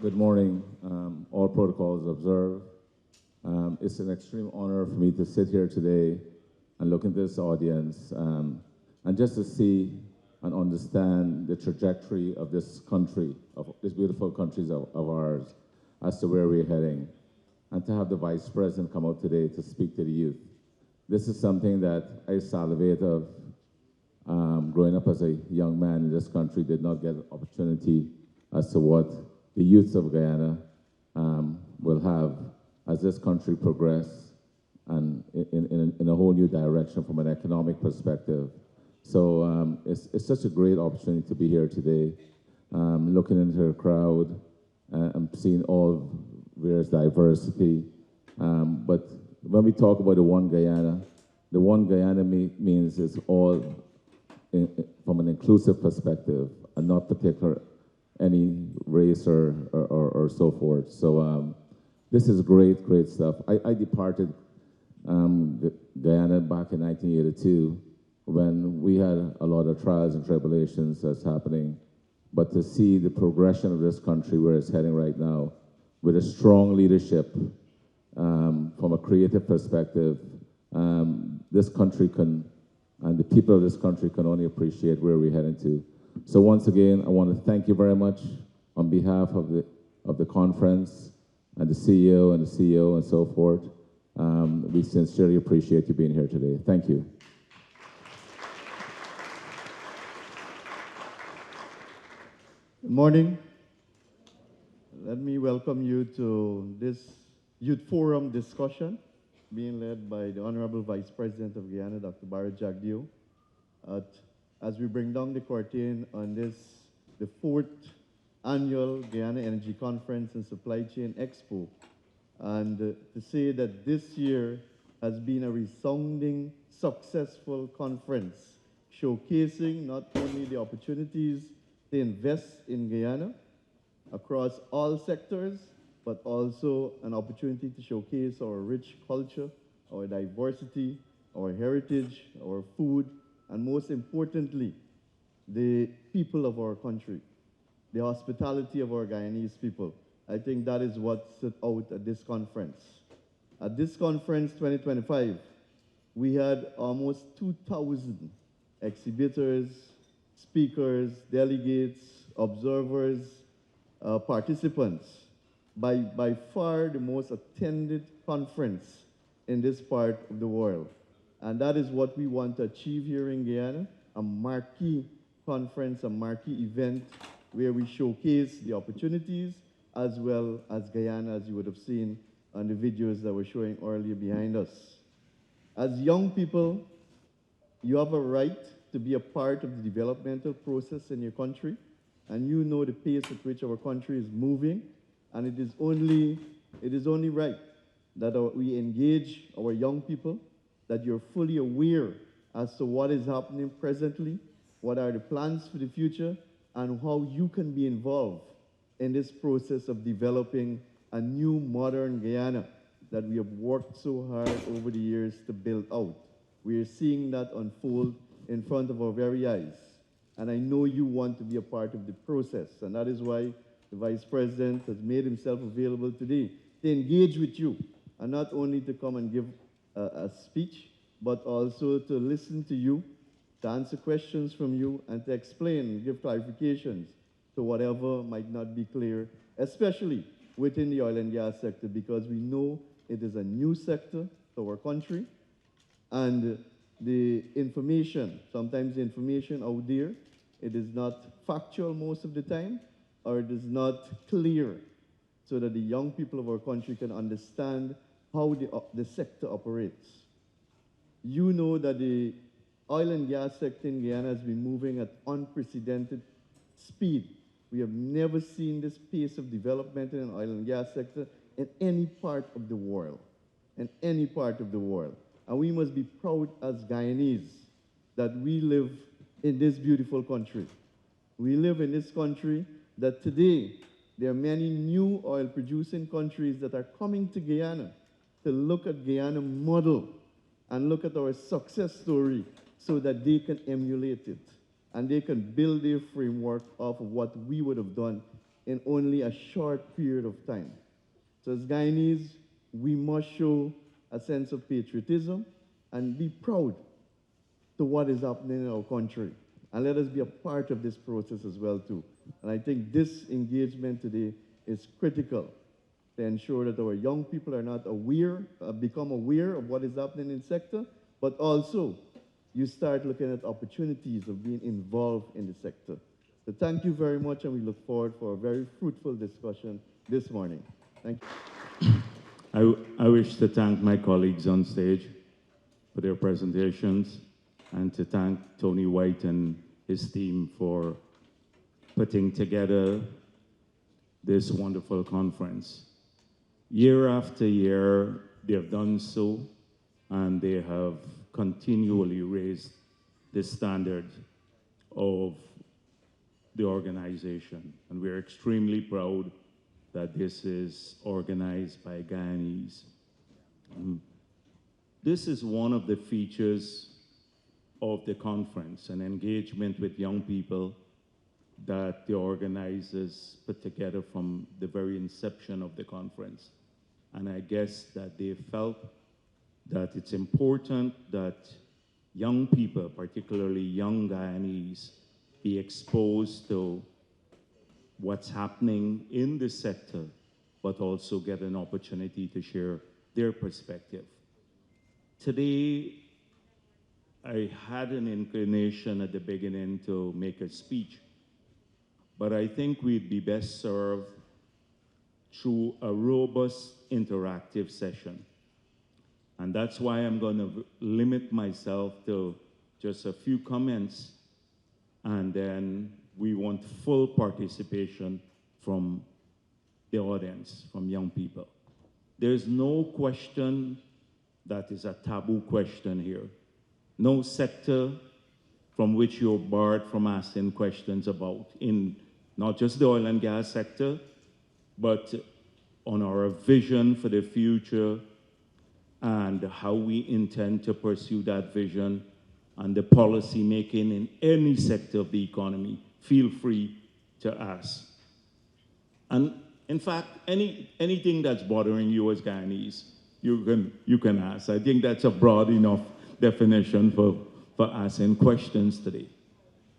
Good morning. All protocols observed. It's an extreme honor for me to sit here today and look into this audience and just to see and understand the trajectory of this country, of this beautiful country of ours, as to where we're heading, and to have the Vice President come out today to speak to the youth. This is something that I salivate of. Growing up as a young man in this country, did not get an opportunity as to what the youth of Guyana will have as this country progress and in a whole new direction from an economic perspective. So it's such a great opportunity to be here today, looking into the crowd. I'm seeing all various diversity. But when we talk about the One Guyana means it's all from an inclusive perspective and not particular any race or so forth. So this is great stuff. I departed Guyana back in 1982 when we had a lot of trials and tribulations that's happening. But to see the progression of this country where it's heading right now, with a strong leadership from a creative perspective, this country can, and the people of this country can only appreciate where we're heading to. So once again, I want to thank you very much on behalf of the conference and the CEO and so forth. We sincerely appreciate you being here today. Thank you. Good morning. Let me welcome you to this Youth Forum discussion being led by the Honorable Vice President of Guyana, Dr. Bharrat Jagdeo. As we bring down the curtain on the 4th annual Guyana Energy Conference and Supply Chain Expo, and to say that this year has been a resounding, successful conference, showcasing not only the opportunities to invest in Guyana across all sectors, but also an opportunity to showcase our rich culture, our diversity, our heritage, our food, and most importantly, the people of our country, the hospitality of our Guyanese people. I think that is what stood out at this conference. At this conference 2025, we had almost 2,000 exhibitors, speakers, delegates, observers, participants. By far the most attended conference in this part of the world. And that is what we want to achieve here in Guyana, a marquee conference, a marquee event where we showcase the opportunities as well as Guyana, as you would have seen on the videos that were showing earlier behind us. As young people, you have a right to be a part of the developmental process in your country, and you know the pace at which our country is moving, and it is only right that we engage our young people, that you're fully aware as to what is happening presently, what are the plans for the future, and how you can be involved in this process of developing a new modern Guyana that we have worked so hard over the years to build out. We are seeing that unfold in front of our very eyes. And I know you want to be a part of the process, and that is why the Vice President has made himself available today to engage with you, and not only to come and give a speech, but also to listen to you, to answer questions from you, and to explain, give clarifications to whatever might not be clear, especially within the oil and gas sector, because we know it is a new sector to our country, and the information, sometimes the information out there, it is not factual most of the time, or it is not clear, so that the young people of our country can understand how the sector operates. You know that the oil and gas sector in Guyana has been moving at unprecedented speed. We have never seen this pace of development in the oil and gas sector in any part of the world, in any part of the world. And we must be proud as Guyanese that we live in this beautiful country. We live in this country that today there are many new oil-producing countries that are coming to Guyana to look at Guyana model and look at our success story so that they can emulate it and they can build their framework off of what we would have done in only a short period of time. So as Guyanese, we must show a sense of patriotism and be proud to what is happening in our country. And let us be a part of this process as well too. And I think this engagement today is critical to ensure that our young people are not aware, become aware of what is happening in the sector, but also you start looking at opportunities of being involved in the sector. So thank you very much, and we look forward for a very fruitful discussion this morning. Thank you. I wish to thank my colleagues on stage for their presentations and to thank Tony White and his team for putting together this wonderful conference. Year after year, they have done so, and they have continually raised the standard of the organization. And we're extremely proud that this is organized by Guyanese. This is one of the features of the conference, an engagement with young people that the organizers put together from the very inception of the conference. And I guess that they felt that it's important that young people, particularly young Guyanese, be exposed to what's happening in the sector, but also get an opportunity to share their perspective. Today, I had an inclination at the beginning to make a speech, but I think we'd be best served through a robust interactive session. And that's why I'm going to limit myself to just a few comments, and then we want full participation from the audience, from young people. There's no question that is a taboo question here. No sector from which you're barred from asking questions about, in not just the oil and gas sector, but on our vision for the future and how we intend to pursue that vision and the policy making in any sector of the economy. Feel free to ask. And in fact, anything that's bothering you as Guyanese, you can ask. I think that's a broad enough definition for asking questions today.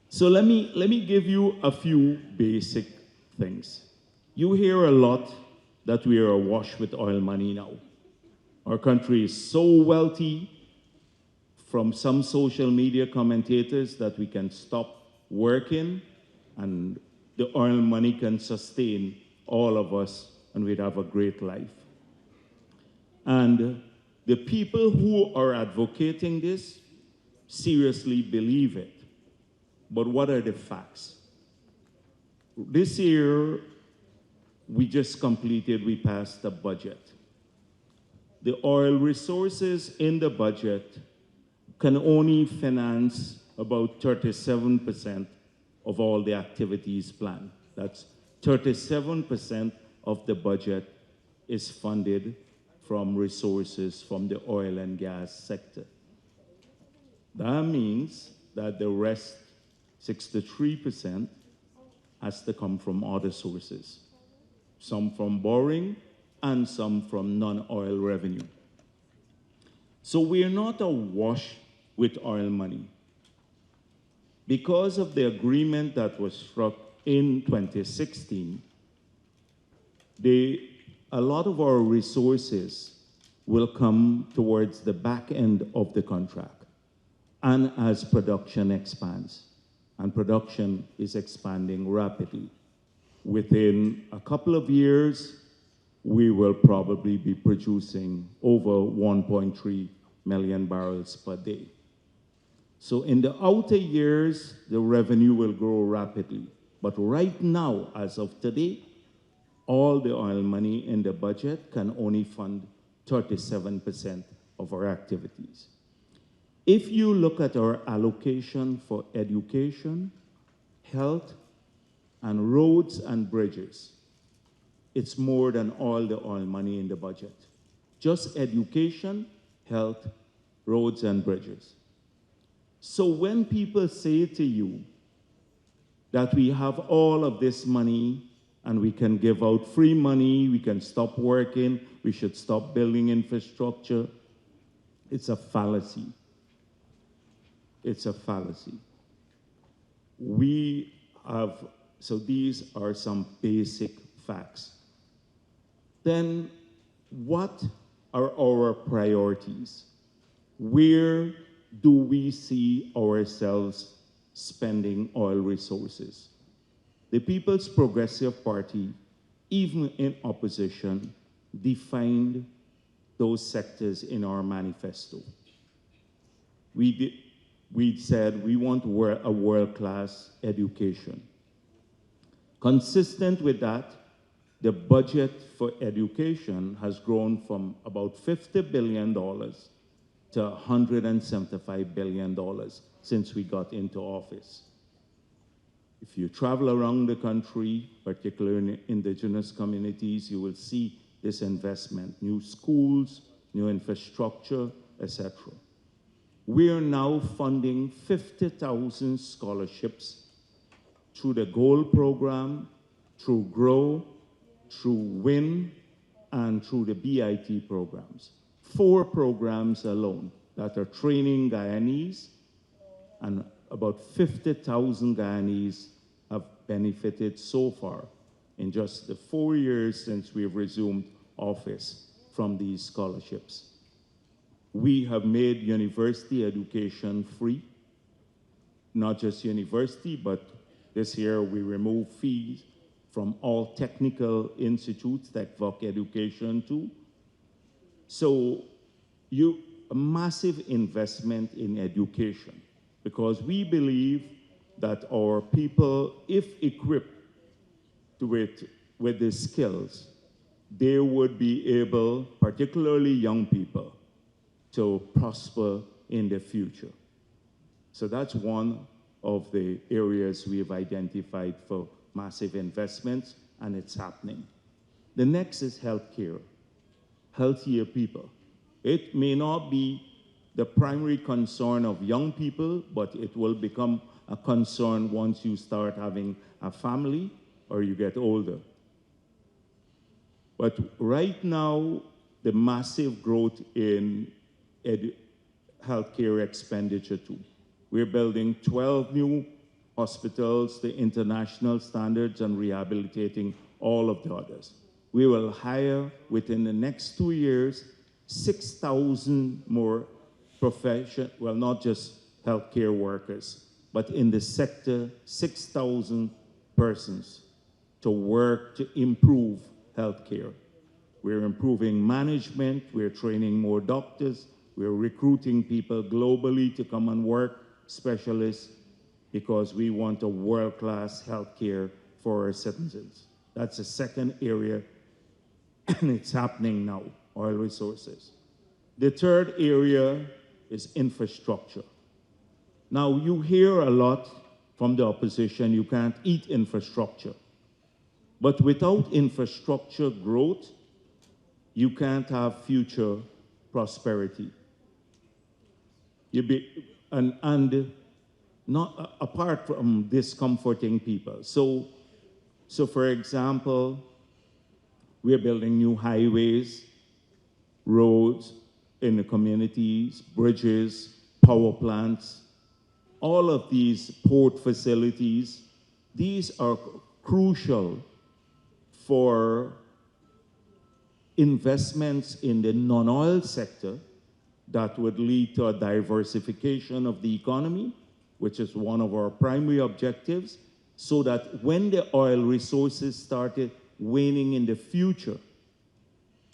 So let me give you a few basic things. You hear a lot that we are awash with oil money now. Our country is so wealthy, from some social media commentators, that we can stop working and the oil money can sustain all of us and we'd have a great life. And the people who are advocating this seriously believe it. But what are the facts? This year, we passed the budget. The oil resources in the budget can only finance about 37% of all the activities planned. That's 37% of the budget is funded from resources from the oil and gas sector. That means that the rest, 63%, has to come from other sources, some from borrowing and some from non-oil revenue. So we are not awash with oil money. Because of the agreement that was struck in 2016, a lot of our resources will come towards the back end of the contract, and as production expands, and production is expanding rapidly. Within a couple of years, we will probably be producing over 1.3 million barrels per day. So in the outer years, the revenue will grow rapidly. But right now, as of today, all the oil money in the budget can only fund 37% of our activities. If you look at our allocation for education, health, and roads and bridges, it's more than all the oil money in the budget. Just education, health, roads, and bridges. So when people say to you that we have all of this money and we can give out free money, we can stop working, we should stop building infrastructure. It's a fallacy. It's a fallacy. So these are some basic facts. Then what are our priorities? Where do we see ourselves spending oil resources? The People's Progressive Party, even in opposition, defined those sectors in our manifesto. We said we want a world-class education. Consistent with that, the budget for education has grown from about $50 billion to $175 billion since we got into office. If you travel around the country, particularly in indigenous communities, you will see this investment, new schools, new infrastructure, etc. We are now funding 50,000 scholarships through the Gold Program, through GROW, through WIN, and through the BIT programs. 4 programs alone that are training Guyanese, and about 50,000 Guyanese have benefited so far in just the 4 years since we've resumed office from these scholarships. We have made university education free, not just university, but this year we remove fees from all technical institutes, TechVoc education too. So a massive investment in education, because we believe that our people, if equipped with the skills, they would be able, particularly young people, to prosper in the future. So that's one of the areas we have identified for massive investments, and it's happening. The next is healthcare, healthier people. It may not be the primary concern of young people, but it will become a concern once you start having a family or you get older. But right now, the massive growth in healthcare expenditure too. We're building 12 new hospitals to international standards and rehabilitating all of the others. We will hire within the next 2 years 6,000 more well, not just healthcare workers, but in the sector, 6,000 persons to work to improve healthcare. We're improving management, we're training more doctors, we're recruiting people globally to come and work, specialists, because we want a world-class healthcare for our citizens. That's the second area, and it's happening now, oil resources. The third area is infrastructure. Now, you hear a lot from the opposition, you can't eat infrastructure. But without infrastructure growth, you can't have future prosperity. And not apart from discomforting people. So for example, we're building new highways, roads in the communities, bridges, power plants, all of these port facilities. These are crucial for investments in the non-oil sector that would lead to a diversification of the economy, which is one of our primary objectives, so that when the oil resources started waning in the future,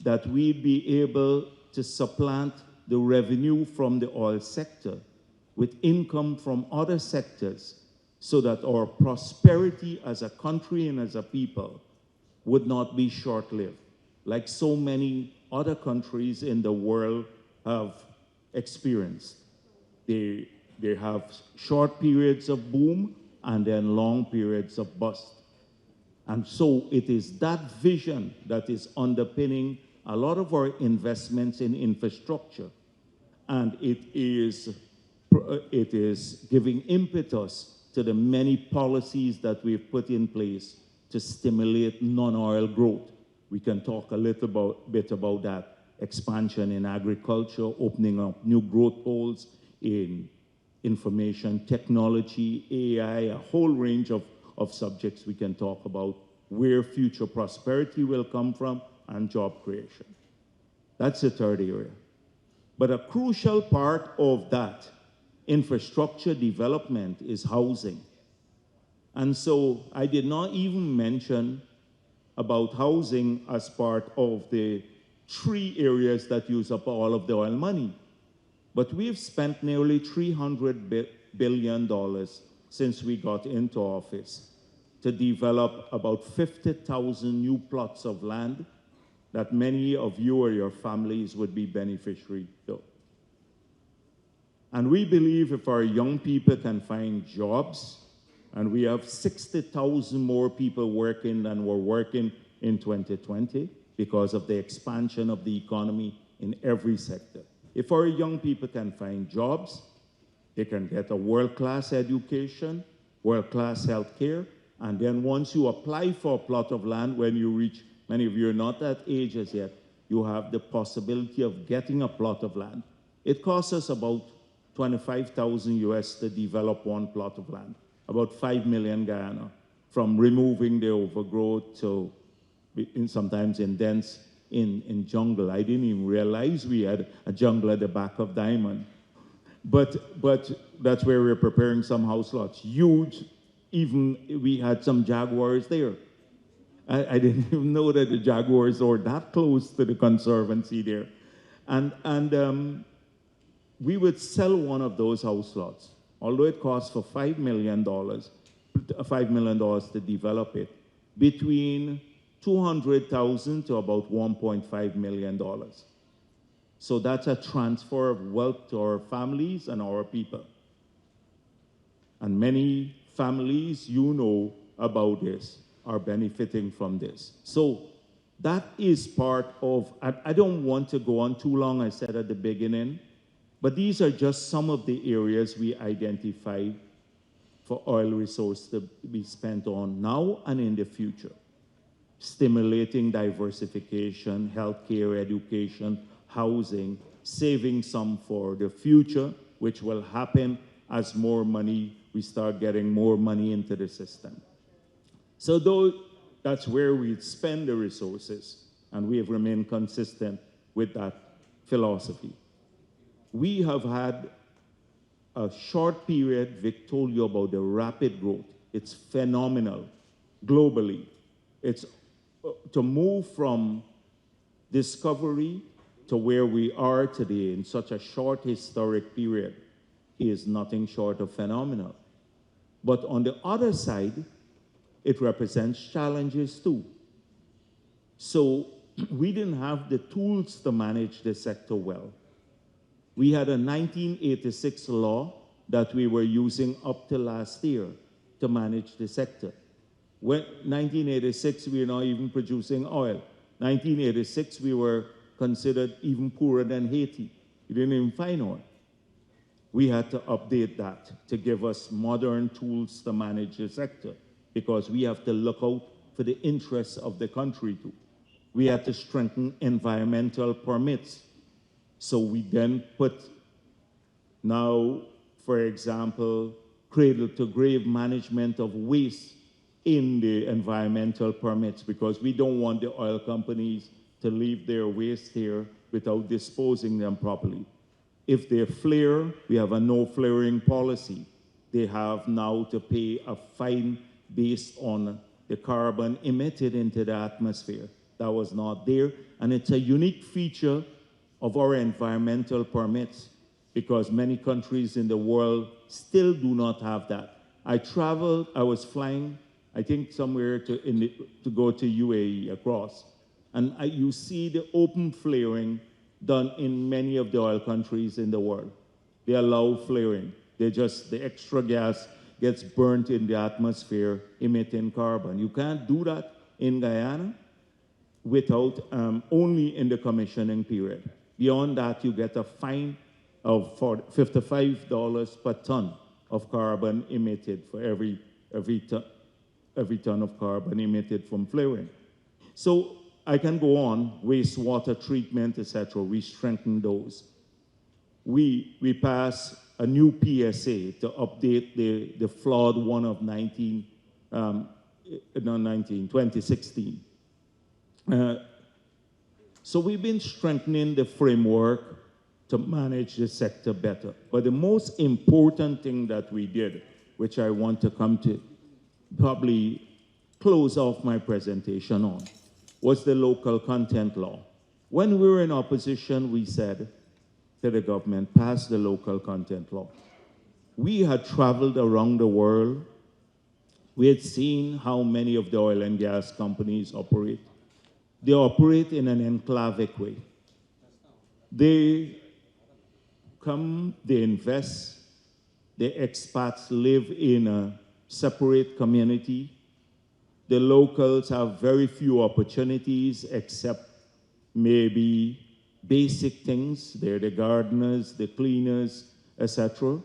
that we'd be able to supplant the revenue from the oil sector with income from other sectors, so that our prosperity as a country and as a people would not be short-lived, like so many other countries in the world have experienced. They have short periods of boom and then long periods of bust. And so it is that vision that is underpinning a lot of our investments in infrastructure. And it is giving impetus to the many policies that we've put in place to stimulate non-oil growth. We can talk a little bit about that expansion in agriculture, opening up new growth poles in information technology, AI, a whole range of subjects we can talk about, where future prosperity will come from, and job creation. That's the third area. But a crucial part of that infrastructure development is housing. And so I did not even mention about housing as part of the 3 areas that use up all of the oil money. But we've spent nearly $300 billion since we got into office to develop about 50,000 new plots of land that many of you or your families would be beneficiary to. And we believe if our young people can find jobs, and we have 60,000 more people working than were working in 2020 because of the expansion of the economy in every sector. If our young people can find jobs, they can get a world-class education, world-class healthcare, and then once you apply for a plot of land, when you reach, many of you are not at age as yet, you have the possibility of getting a plot of land. It costs us about 25,000 US to develop one plot of land, about 5 million Guyana, from removing the overgrowth to sometimes in dense in jungle. I didn't even realize we had a jungle at the back of Diamond. But that's where we're preparing some house lots. Huge, even we had some jaguars there. I didn't even know that the jaguars were that close to the conservancy there. And we would sell one of those house lots, although it costs for $5 million to develop it, between $200,000 to about $1.5 million. So that's a transfer of wealth to our families and our people. And many families, you know about this, are benefiting from this. So that is part of, I don't want to go on too long, I said at the beginning, but these are just some of the areas we identified for oil resource to be spent on now and in the future. Stimulating diversification, healthcare, education, housing, saving some for the future, which will happen as more money, we start getting more money into the system. So that's where we spend the resources, and we have remained consistent with that philosophy. We have had a short period, Vic told you about the rapid growth. It's phenomenal globally. It's to move from discovery to where we are today in such a short historic period is nothing short of phenomenal. But on the other side, it represents challenges too. So we didn't have the tools to manage the sector well. We had a 1986 law that we were using up to last year to manage the sector. When 1986, we were not even producing oil. 1986, we were considered even poorer than Haiti. We didn't even find oil. We had to update that to give us modern tools to manage the sector, because we have to look out for the interests of the country too. We had to strengthen environmental permits. So we then put now, for example, cradle-to-grave management of waste in the environmental permits, because we don't want the oil companies to leave their waste here without disposing them properly. If they flare, we have a no flaring policy. They have now to pay a fine based on the carbon emitted into the atmosphere. That was not there, and it's a unique feature of our environmental permits, because many countries in the world still do not have that. I was flying, I think somewhere to go to UAE across, and you see the open flaring done in many of the oil countries in the world. They allow flaring. The extra gas gets burnt in the atmosphere, emitting carbon. You can't do that in Guyana without only in the commissioning period. Beyond that, you get a fine of $55 per ton of carbon emitted for every ton. every ton of carbon emitted from flaring. So I can go on, wastewater treatment, etc. We strengthen those. We pass a new PSA to update the flawed one of 2016. So we've been strengthening the framework to manage the sector better. But the most important thing that we did, which I want to come to probably close off my presentation on, was the local content law. When we were in opposition, we said to the government, pass the local content law. We had traveled around the world. We had seen how many of the oil and gas companies operate. They operate in an enclavic way. They come, they invest, the expats live in a separate community. The locals have very few opportunities except maybe basic things. They're the gardeners, the cleaners, etc.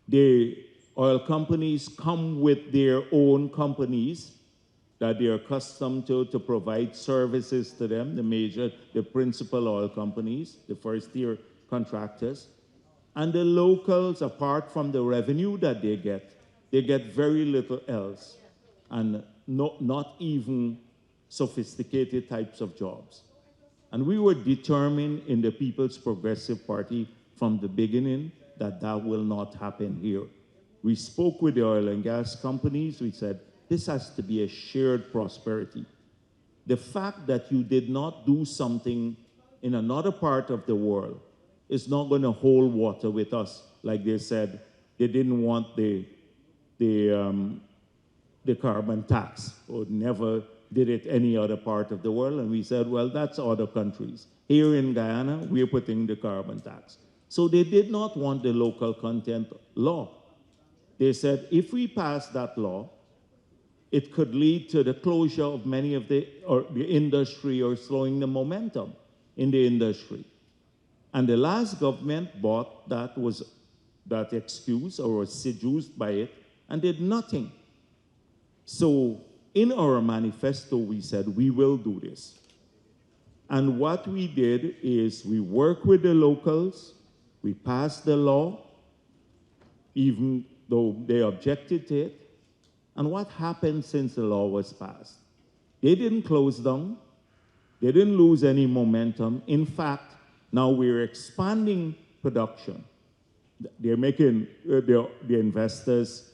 The oil companies come with their own companies that they're accustomed to provide services to them, the principal oil companies, the first-tier contractors. And the locals, apart from the revenue that they get very little else, and not even sophisticated types of jobs. And we were determined in the People's Progressive Party from the beginning that that will not happen here. We spoke with the oil and gas companies. We said, this has to be a shared prosperity. The fact that you did not do something in another part of the world is not going to hold water with us. Like they said, they didn't want the carbon tax, or never did it any other part of the world. And we said, well, that's other countries. Here in Guyana, we're putting the carbon tax. So they did not want the local content law. They said, if we pass that law, it could lead to the closure of many of the industry, or slowing the momentum in the industry. And the last government bought that excuse, or was seduced by it, and did nothing. So in our manifesto, we said, we will do this. And what we did is we worked with the locals, we passed the law, even though they objected to it. And what happened since the law was passed? They didn't close down. They didn't lose any momentum. In fact, now we're expanding production. They're making, the investors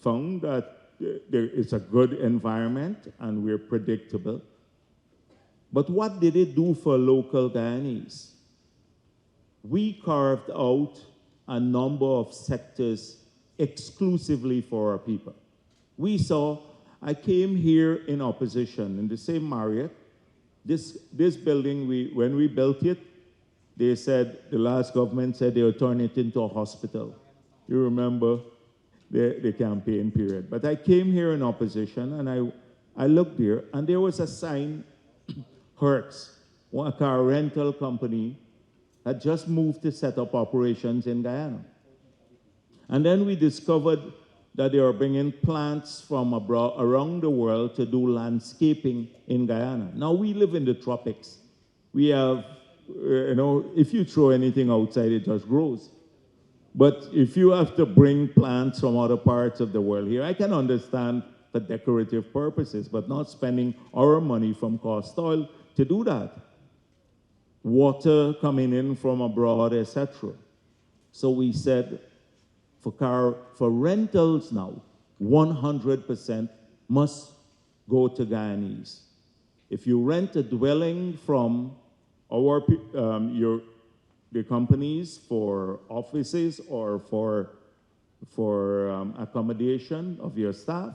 found that it's a good environment and we're predictable. But what did it do for local Guyanese? We carved out a number of sectors exclusively for our people. We saw, I came here in opposition in the same Marriott. This building, when we built it, they said, the last government said they would turn it into a hospital. You remember the campaign period. But I came here in opposition, and I looked there, and there was a sign, Hertz, a car rental company, had just moved to set up operations in Guyana. And then we discovered that they were bringing plants from around the world to do landscaping in Guyana. Now, we live in the tropics. We have, if you throw anything outside, it just grows. But if you have to bring plants from other parts of the world here, I can understand for decorative purposes, but not spending our money from cost oil to do that. Water coming in from abroad, etc. So we said, for rentals now, 100% must go to Guyanese. If you rent a dwelling from the companies for offices or for accommodation of your staff,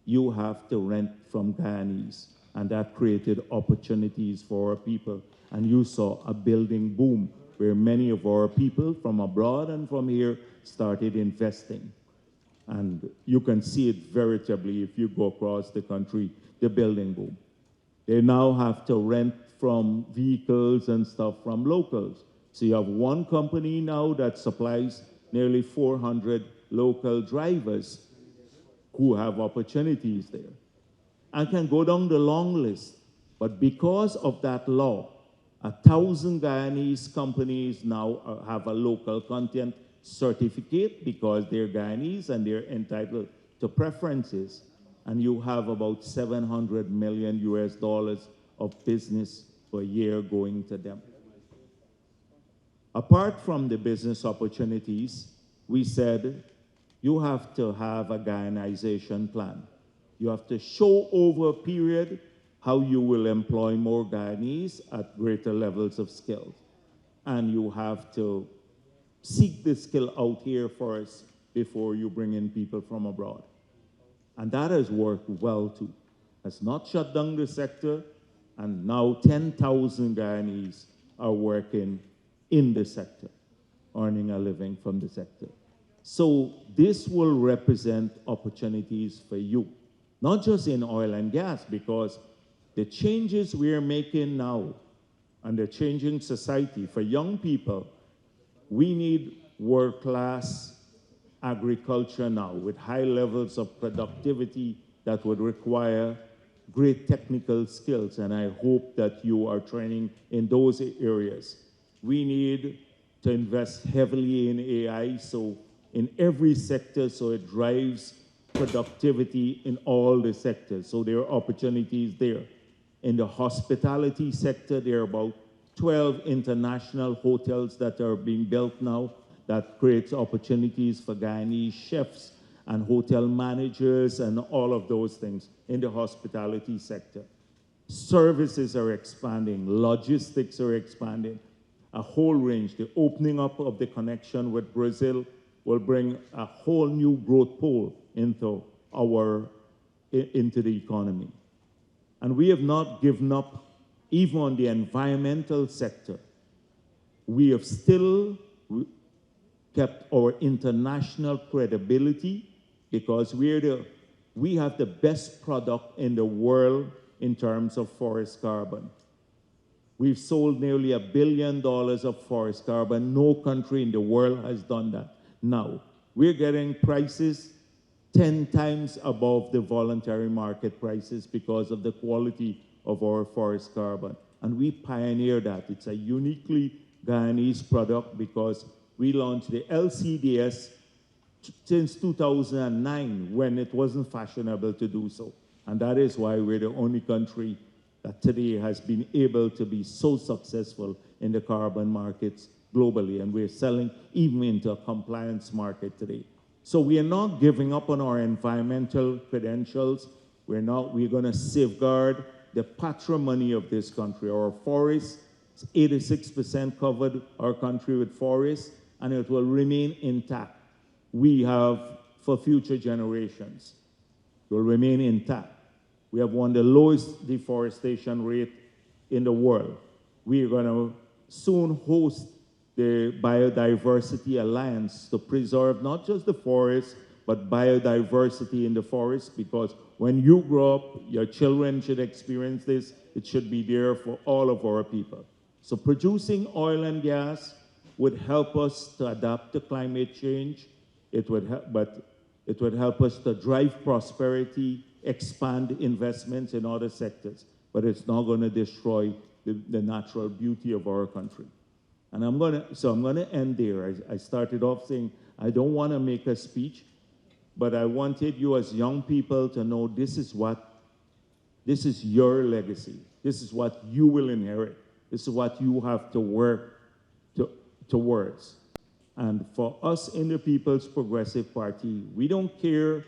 you have to rent from Guyanese. And that created opportunities for our people. And you saw a building boom where many of our people from abroad and from here started investing. And you can see it veritably if you go across the country, the building boom. They now have to rent from vehicles and stuff from locals. So you have one company now that supplies nearly 400 local drivers who have opportunities there. I can go down the long list, but because of that law, 1,000 Guyanese companies now have a local content certificate because they're Guyanese and they're entitled to preferences. And you have about 700 million US dollars of business per year going to them. Apart from the business opportunities, we said you have to have a Guyanization plan. You have to show over a period how you will employ more Guyanese at greater levels of skills. And you have to seek the skill out here first before you bring in people from abroad. And that has worked well too. Has not shut down the sector, and now 10,000 Guyanese are working in the sector, earning a living from the sector. So this will represent opportunities for you, not just in oil and gas, because the changes we are making now and the changing society for young people, we need world-class agriculture now with high levels of productivity that would require great technical skills, and I hope that you are training in those areas. We need to invest heavily in AI, so in every sector, so it drives productivity in all the sectors. So there are opportunities there. In the hospitality sector, there are about 12 international hotels that are being built now that creates opportunities for Guyanese chefs and hotel managers and all of those things in the hospitality sector. Services are expanding, logistics are expanding, a whole range. The opening up of the connection with Brazil will bring a whole new growth pole into the economy. And we have not given up even on the environmental sector. We have still kept our international credibility because we have the best product in the world in terms of forest carbon. We've sold nearly $1 billion of forest carbon. No country in the world has done that. Now, we're getting prices 10 times above the voluntary market prices because of the quality of our forest carbon. And we pioneer that. It's a uniquely Guyanese product because we launched the LCDS since 2009 when it wasn't fashionable to do so. And that is why we're the only country that today has been able to be so successful in the carbon markets globally. And we're selling even into a compliance market today. So we are not giving up on our environmental credentials. We're going to safeguard the patrimony of this country. Our forests, 86% covered our country with forests, and it will remain intact. We have for future generations. It will remain intact. We have one of the lowest deforestation rate in the world. We are going to soon host the Biodiversity Alliance to preserve not just the forest, but biodiversity in the forest, because when you grow up, your children should experience this. It should be there for all of our people. So producing oil and gas would help us to adapt to climate change. It would help us to drive prosperity, expand investments in other sectors, but it's not going to destroy the natural beauty of our country. And I'm going to end there. I started off saying I don't want to make a speech, but I wanted you as young people to know this is your legacy. This is what you will inherit. This is what you have to work towards. And for us in the People's Progressive Party, we don't care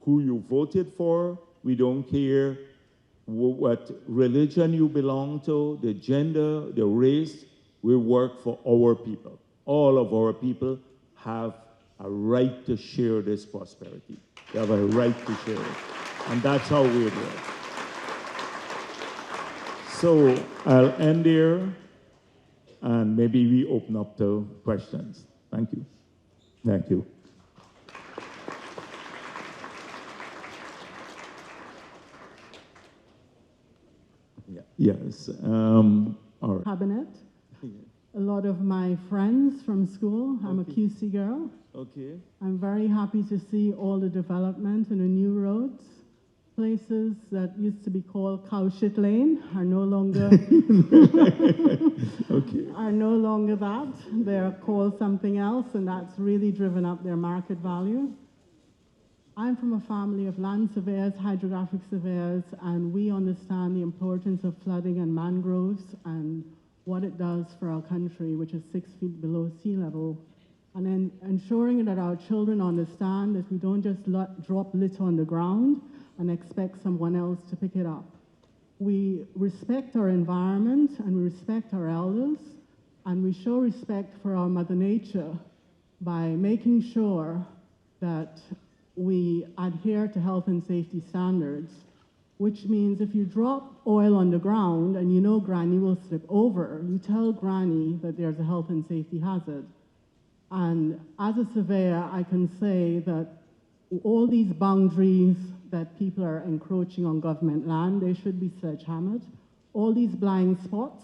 who you voted for. We don't care what religion you belong to, the gender, the race. We work for our people. All of our people have a right to share this prosperity. They have a right to share it. And that's how we do it. So I'll end there, and maybe we open up to questions. Thank you. Thank you. Yeah. Yes. All right. Cabinet. a lot of my friends from school. I'm a QC girl. Okay. I'm very happy to see all the development in the new roads. Places that used to be called Cow Shit Lane are no longer are no longer that. They're called something else, and that's really driven up their market value. I'm from a family of land surveyors, hydrographic surveyors, and we understand the importance of flooding and mangroves and what it does for our country, which is 6 feet below sea level. And then ensuring that our children understand that we don't just drop litter on the ground and expect someone else to pick it up. We respect our environment and we respect our elders, and we show respect for our Mother Nature by making sure that we adhere to health and safety standards, which means if you drop oil on the ground and you know Granny will slip over, you tell Granny that there's a health and safety hazard. And as a surveyor, I can say that all these boundaries that people are encroaching on government land, they should be sledgehammered. All these blind spots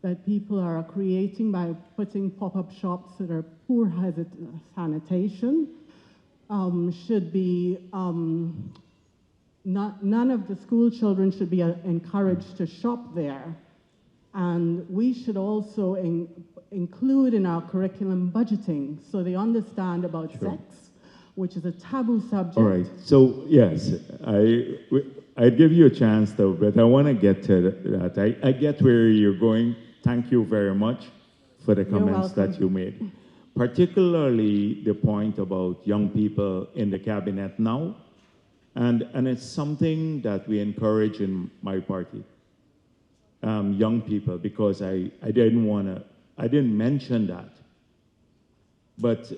that people are creating by putting pop-up shops that are poor sanitation should be, none of the school children should be encouraged to shop there. And we should also include in our curriculum budgeting so they understand about sex, which is a taboo subject. All right. So, yes, I'd give you a chance, though, but I want to get to that. I get where you're going. Thank you very much for the comments that you made. Particularly the point about young people in the cabinet now. And it's something that we encourage in my party. Young people, because I didn't mention that. But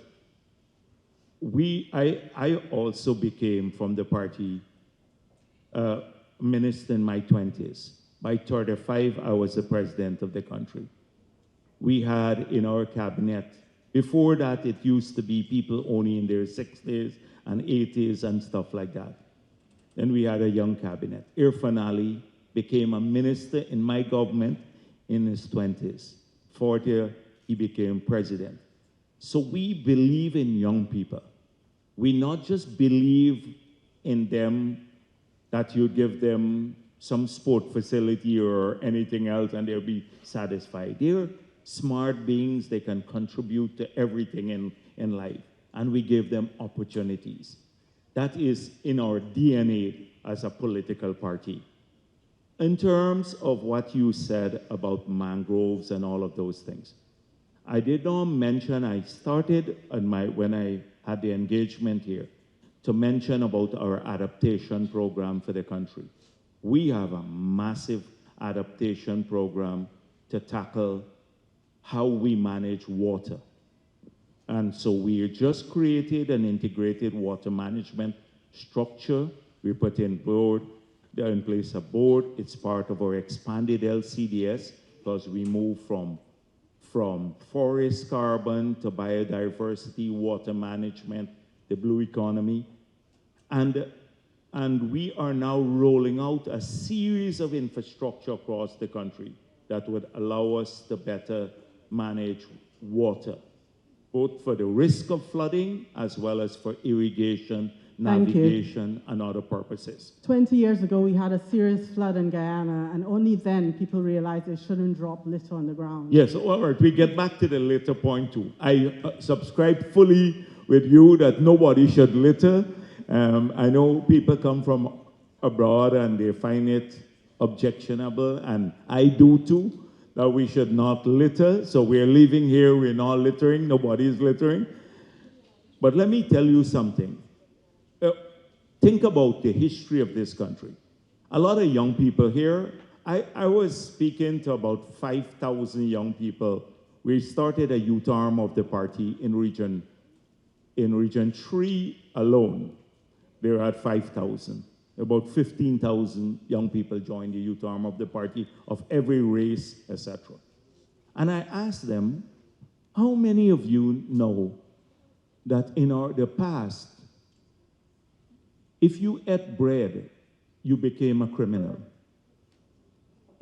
I also became from the party minister in my 20s. By 35, I was the president of the country. We had in our cabinet, before that it used to be people only in their 60s and 80s and stuff like that. Then we had a young cabinet. Irfan Ali became a minister in my government in his 20s. 40, he became president. So we believe in young people. We not just believe in them that you give them some sport facility or anything else and they'll be satisfied. They're smart beings. They can contribute to everything in life. And we give them opportunities. That is in our DNA as a political party. In terms of what you said about mangroves and all of those things, I did not mention, I started when I had the engagement here, to mention about our adaptation program for the country. We have a massive adaptation program to tackle how we manage water. And so we just created an integrated water management structure. We put in place a board. It's part of our expanded LCDS because we move from forest carbon to biodiversity, water management, the blue economy. And we are now rolling out a series of infrastructure across the country that would allow us to better manage water, both for the risk of flooding as well as for irrigation, navigation, and other purposes. 20 years ago, we had a serious flood in Guyana, and only then people realized they shouldn't drop litter on the ground. Yes, all right, we get back to the litter point too. I subscribe fully with you that nobody should litter. I know people come from abroad and they find it objectionable, and I do too, that we should not litter. So we're leaving here, we're not littering, nobody's littering. But let me tell you something. Think about the history of this country. A lot of young people here, I was speaking to about 5,000 young people. We started a youth arm of the party in region 3 alone. They had 5,000. About 15,000 young people joined the youth arm of the party of every race, etc. And I asked them, how many of you know that in the past, if you ate bread, you became a criminal?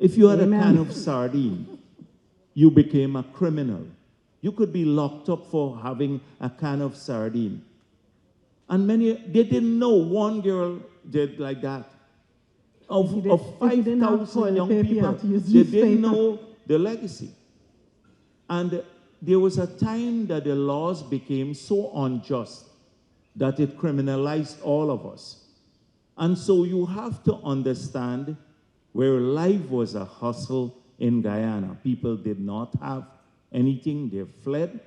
If you had a can of sardine, you became a criminal. You could be locked up for having a can of sardine. And they didn't know. One girl did like that. Of If you 5,000 didn't have toilet young paper, you people, had to use they didn't newspaper. know the legacy. And there was a time that the laws became so unjust that it criminalized all of us. And so you have to understand where life was a hustle in Guyana. People did not have anything. They fled.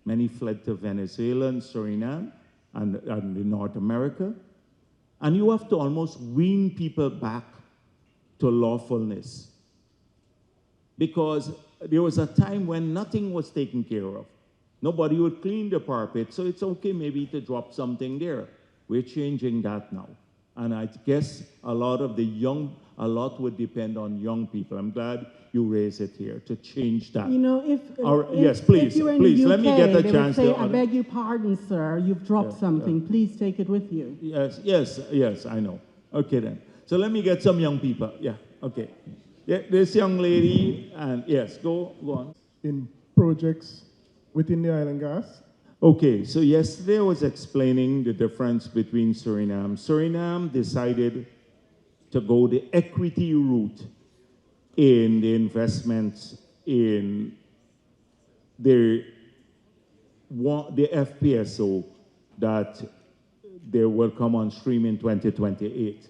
Many fled to Venezuela and Suriname and North America. And you have to almost wean people back to lawfulness. Because there was a time when nothing was taken care of. Nobody would clean the carpet, so it's okay maybe to drop something there. We're changing that now. And I guess a lot would depend on young people. I'm glad you raised it here to change that. You know, yes, please, if you were in please, the UK, let me get a they chance would say, to. I beg your pardon, sir, you've dropped something. Please take it with you. Yes, I know. Okay then. So let me get some young people. Yeah, okay. Yeah, this young lady, and yes, go on. In projects within the oil and gas. Okay, so yesterday I was explaining the difference between Suriname. Suriname decided to go the equity route in the investments in the FPSO that they will come on stream in 2028.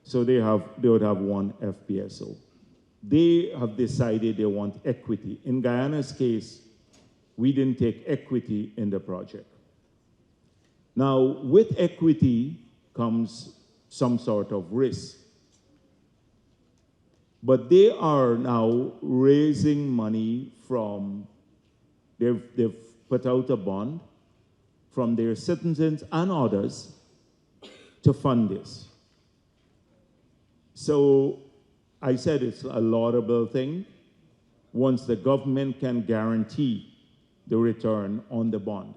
So they would have one FPSO. They have decided they want equity. In Guyana's case, we didn't take equity in the project. Now, with equity comes some sort of risk. But they are now raising money from, they've put out a bond from their citizens and others to fund this. So I said it's a laudable thing once the government can guarantee the return on the bond,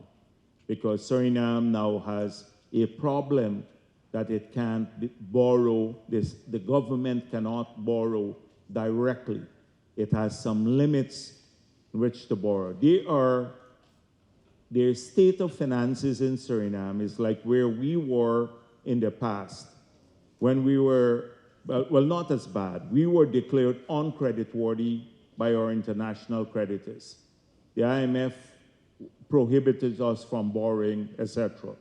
because Suriname now has a problem that it can't borrow this. The government cannot borrow directly. It has some limits in which to borrow. Their state of finances in Suriname is like where we were in the past when we were, well, not as bad. We were declared uncreditworthy by our international creditors. The IMF prohibited us from borrowing, etc.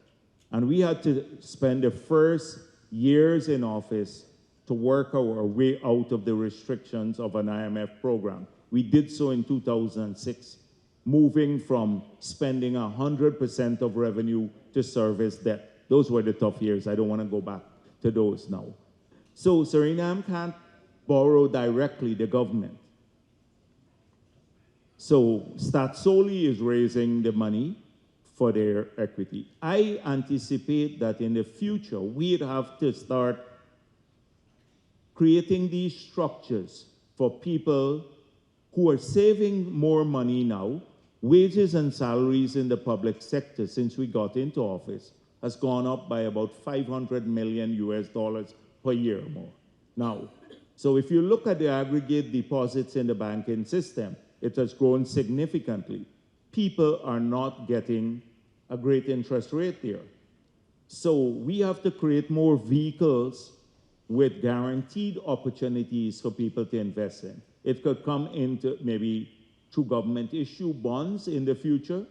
And we had to spend the first years in office to work our way out of the restrictions of an IMF program. We did so in 2006, moving from spending 100% of revenue to service debt. Those were the tough years. I don't want to go back to those now. So Suriname can't borrow directly the government. So Statsoli is raising the money for their equity. I anticipate that in the future, we'd have to start creating these structures for people who are saving more money now. Wages and salaries in the public sector since we got into office has gone up by about $500 million per year more now. So if you look at the aggregate deposits in the banking system, it has grown significantly. People are not getting a great interest rate there. So we have to create more vehicles with guaranteed opportunities for people to invest in. It could come into maybe through government issue bonds in the future,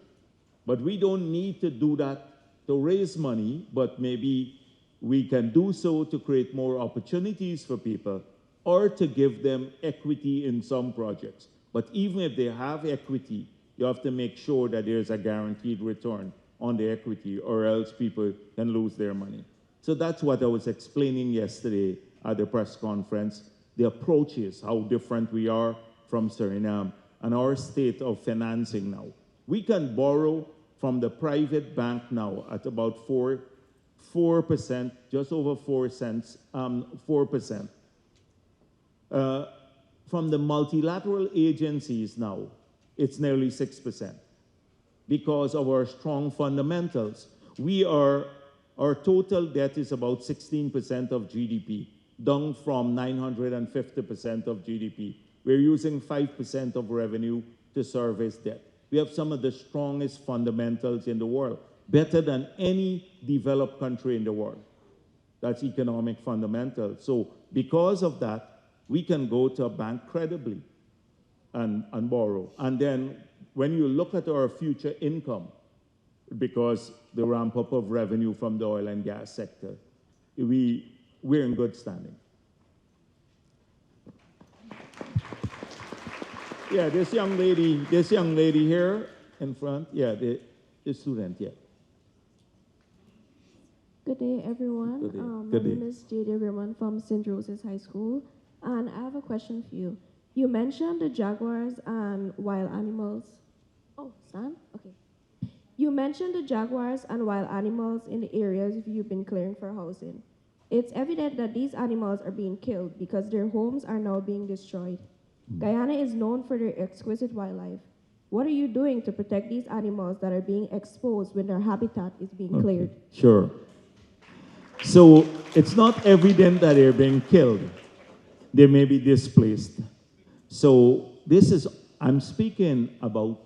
but we don't need to do that to raise money, but maybe we can do so to create more opportunities for people or to give them equity in some projects. But even if they have equity, you have to make sure that there's a guaranteed return on the equity, or else people can lose their money. So that's what I was explaining yesterday at the press conference, the approaches, how different we are from Suriname, and our state of financing now. We can borrow from the private bank now at about 4%, just over 4%. From the multilateral agencies now, it's nearly 6%. Because of our strong fundamentals, our total debt is about 16% of GDP, down from 950% of GDP We're using 5% of revenue to service debt. We have some of the strongest fundamentals in the world, better than any developed country in the world. That's economic fundamentals. So because of that, we can go to a bank credibly and borrow. And then when you look at our future income, because the ramp up of revenue from the oil and gas sector, we're in good standing. Yeah, this young lady here in front, yeah, the student, yeah. Good day, everyone. Good day. My name is Jagdeo from St. Rose's High School, and I have a question for you. You mentioned the jaguars and wild animals. Oh, Sam? Okay. You mentioned the jaguars and wild animals in the areas you've been clearing for housing. It's evident that these animals are being killed because their homes are now being destroyed. Guyana is known for their exquisite wildlife. What are you doing to protect these animals that are being exposed when their habitat is being cleared? Sure. So it's not evident that they're being killed. They may be displaced. So I'm speaking about,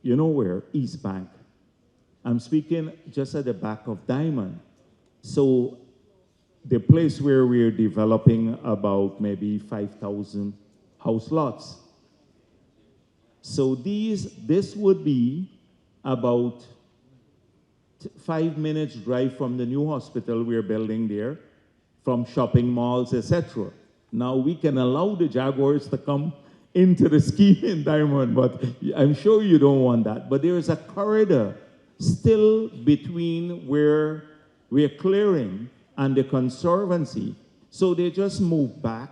you know where, East Bank. I'm speaking just at the back of Diamond. So the place where we're developing about maybe 5,000 house lots. So this would be about 5 minutes drive from the new hospital we're building there, from shopping malls, etc. Now we can allow the jaguars to come into the scheme in Diamond, but I'm sure you don't want that. But there is a corridor still between where we're clearing and the conservancy. So they just move back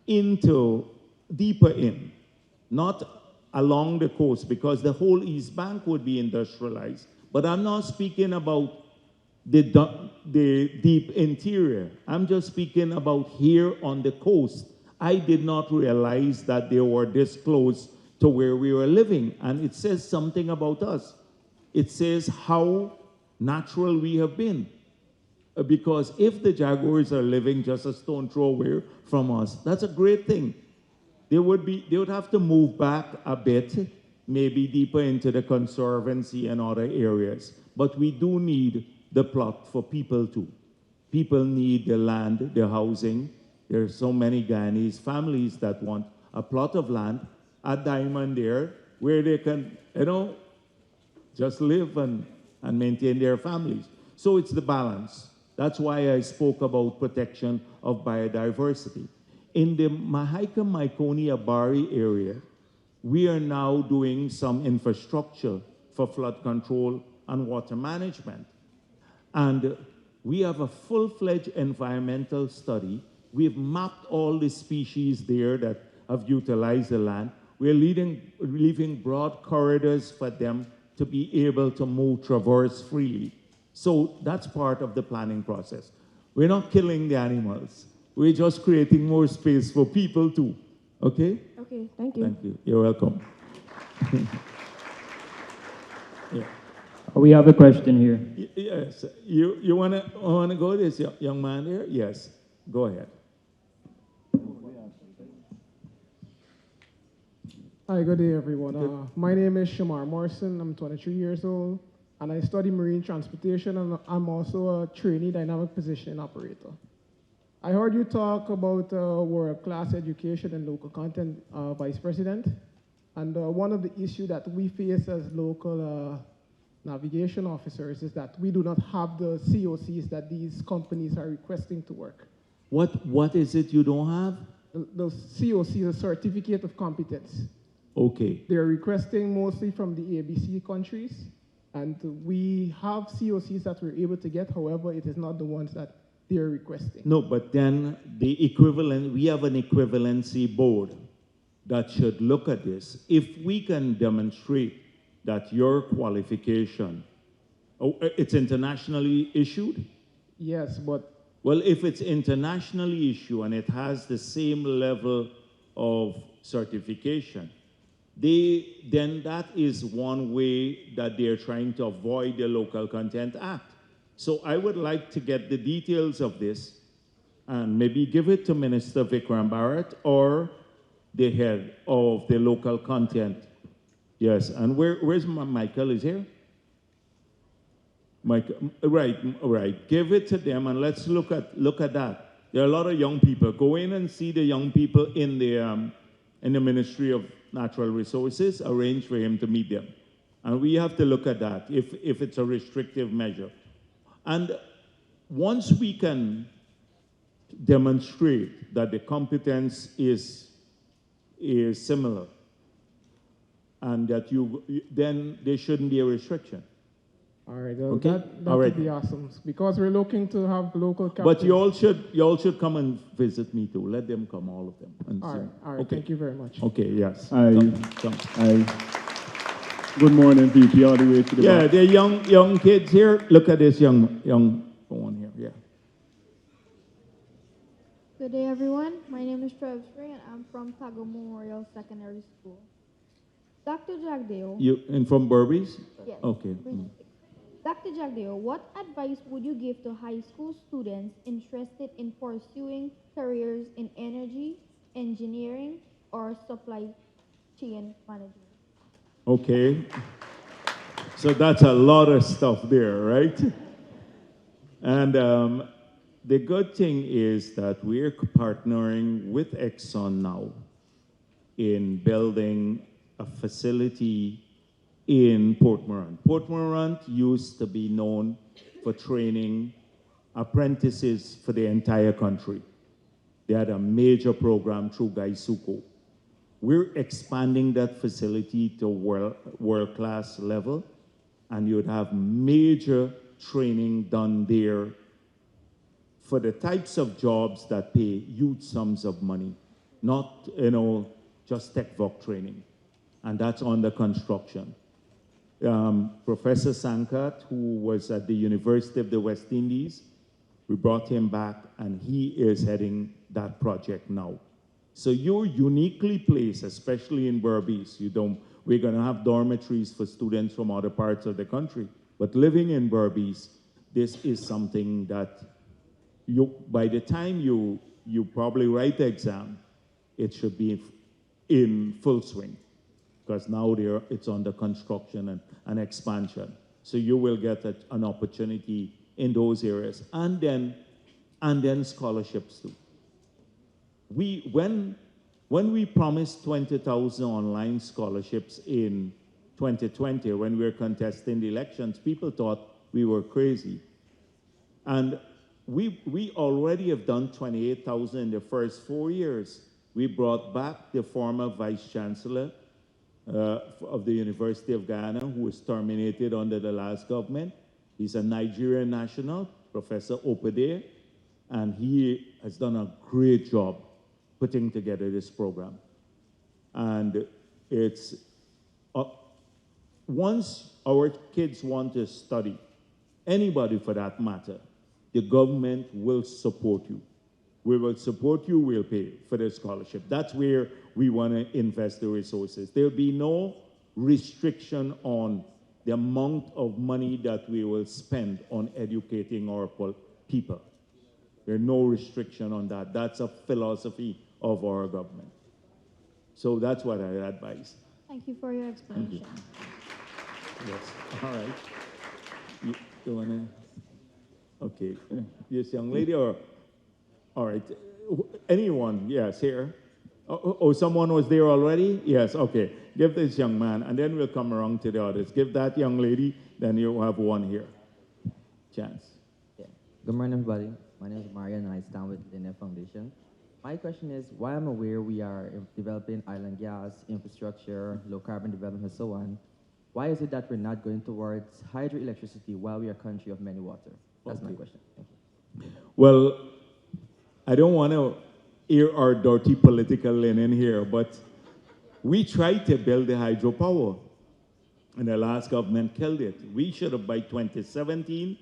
into deeper in, not along the coast, because the whole East Bank would be industrialized. But I'm not speaking about the deep interior. I'm just speaking about here on the coast. I did not realize that they were this close to where we were living. And it says something about us. It says how natural we have been. Because if the jaguars are living just a stone throw away from us, that's a great thing. They would have to move back a bit, maybe deeper into the conservancy and other areas. But we do need the plot for people too. People need the land, the housing. There are so many Guyanese families that want a plot of land at Diamond there where they can, just live and maintain their families. So it's the balance. That's why I spoke about protection of biodiversity. In the Mahaica-Myconi-Abari area, we are now doing some infrastructure for flood control and water management. And we have a full-fledged environmental study. We've mapped all the species there that have utilized the land. We're leaving broad corridors for them to be able to move, traverse freely. So that's part of the planning process. We're not killing the animals. We're just creating more space for people too. Okay? Okay, thank you. Thank you. You're welcome. Yeah. We have a question here. Yes. You wanna go this young man here? Yes. Go ahead. Hi, good day, everyone. My name is Shamar Morrison. I'm 23 years old, and I study marine transportation, and I'm also a trainee dynamic position operator. I heard you talk about world-class education and local content, Vice President, and one of the issues that we face as local navigation officers is that we do not have the COCs that these companies are requesting to work. What is it you don't have? The COC, the Certificate of Competence. Okay. They're requesting mostly from the ABC countries, and we have COCs that we're able to get. However, it is not the ones that they're requesting. No, but then the equivalent, we have an equivalency board that should look at this. If we can demonstrate that your qualification, it's internationally issued? Yes, but... Well, if it's internationally issued and it has the same level of certification, then that is one way that they're trying to avoid the Local Content Act. So I would like to get the details of this and maybe give it to Minister Vikram Bharrat or the head of the local content. Yes, and where's Michael? Is here? Michael, right. Give it to them and let's look at that. There are a lot of young people. Go in and see the young people in the Ministry of Natural Resources. Arrange for him to meet them, and we have to look at that if it's a restrictive measure. And once we can demonstrate that the competence is similar, and that then there shouldn't be a restriction. All right, Okay. that All right. would be awesome because we're looking to have local captains. But you all should come and visit me too. Let them come, all of them. And All see. right, all right. Okay. Thank you very much. Okay. Yes. Come. Good morning, VP, all the way to the Yeah, back. they're young kids here. Look at this young one here. Yeah. Good day, everyone. My name is Trev Spring, and I'm from Tago Memorial Secondary School. Dr. Jagdeo. You and from Burbies? Yes. Okay. Dr. Jagdeo, what advice would you give to high school students interested in pursuing careers in energy, engineering, or supply chain management? Okay. So that's a lot of stuff there, right? And the good thing is that we're partnering with Exxon now in building a facility in Port Morant. Port Morant used to be known for training apprentices for the entire country. They had a major program through Gaisuko. We're expanding that facility to world-class level, and you'd have major training done there for the types of jobs that pay huge sums of money, not, just tech voc training. And that's under construction. Professor Sankat, who was at the University of the West Indies, we brought him back, and he is heading that project now. So you're uniquely placed, especially in Berbice. We're going to have dormitories for students from other parts of the country. But living in Berbice, this is something that by the time you probably write the exam, it should be in full swing, because now it's under construction and expansion. So you will get an opportunity in those areas, and then scholarships too. When we promised 20,000 online scholarships in 2020, when we were contesting the elections, people thought we were crazy. And we already have done 28,000 in the first 4 years. We brought back the former vice chancellor of the University of Guyana, who was terminated under the last government. He's a Nigerian national, Professor Opede, and he has done a great job putting together this program. And it's, once our kids want to study, anybody for that matter, the government will support you. We will support you, we'll pay for the scholarship. That's where we want to invest the resources. There'll be no restriction on the amount of money that we will spend on educating our people. There's no restriction on that. That's a philosophy of our government. So that's what I advise. Thank you for your explanation. Yes, all right. You wanna? Okay, yes, young lady, or, all right. Anyone, yes, here. Oh, someone was there already? Yes, okay. Give this young man, and then we'll come around to the others. Give that young lady, then you'll have one here. Chance. Yeah. Good morning, everybody. My name is Marian, and I stand with the NF Foundation. My question is, while I'm aware we are developing island gas, infrastructure, low carbon development, and so on, why is it that we're not going towards hydroelectricity while we are a country of many water? That's my question. Thank you. Well, I don't want to air our dirty political linen here, but we tried to build the hydropower, and the last government killed it. We should have, by 2017,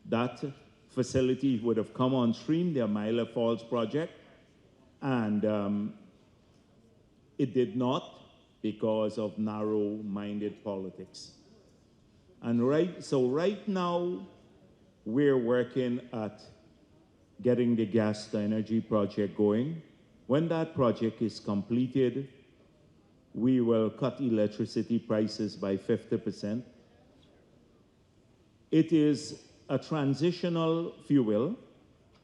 that facility would have come on stream, the Amila Falls project, and it did not because of narrow-minded politics. And right now, we're working at getting the gas to energy project going. When that project is completed, we will cut electricity prices by 50%. It is a transitional fuel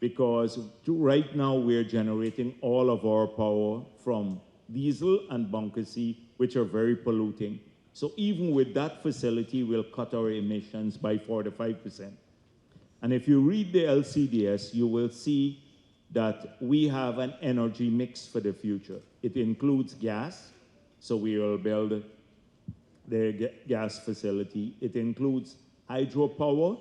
because right now we're generating all of our power from diesel and bunker C, which are very polluting. So even with that facility, we'll cut our emissions by 45%. And if you read the LCDS, you will see that we have an energy mix for the future. It includes gas, so we will build the gas facility. It includes hydropower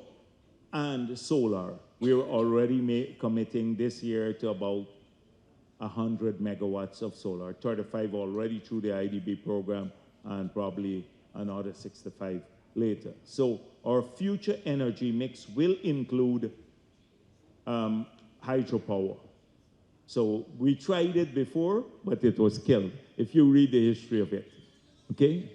and solar. We're already committing this year to about 100 megawatts of solar, 35 already through the IDB program, and probably another 65 later. So our future energy mix will include hydropower. So we tried it before, but it was killed, if you read the history of it. Okay?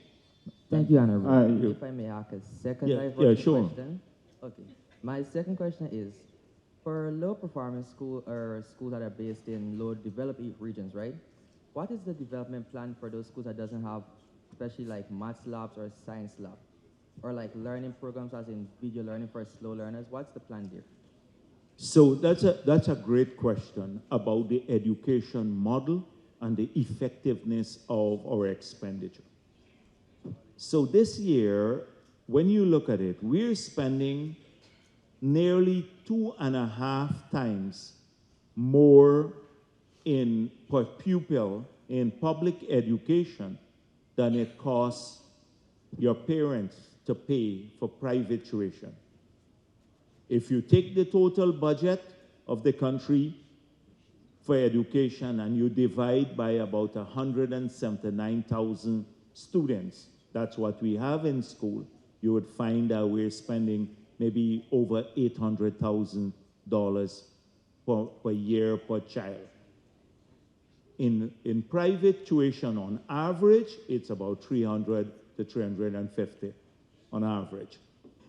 Thank you, Honorable. Thank If I may ask a second sure. question. Okay. My second question is, for low-performance schools that are based in low-developed regions, right? What is the development plan for those schools that doesn't have, especially like maths labs or science lab, or like learning programs as in video learning for slow learners? What's the plan there? So that's a great question about the education model and the effectiveness of our expenditure. So this year, when you look at it, we're spending nearly 2.5 times more per pupil in public education than it costs your parents to pay for private tuition. If you take the total budget of the country for education and you divide by about 179,000 students, that's what we have in school, you would find that we're spending maybe over $800,000 per year per child. In private tuition, on average, it's about 300 to 350 on average.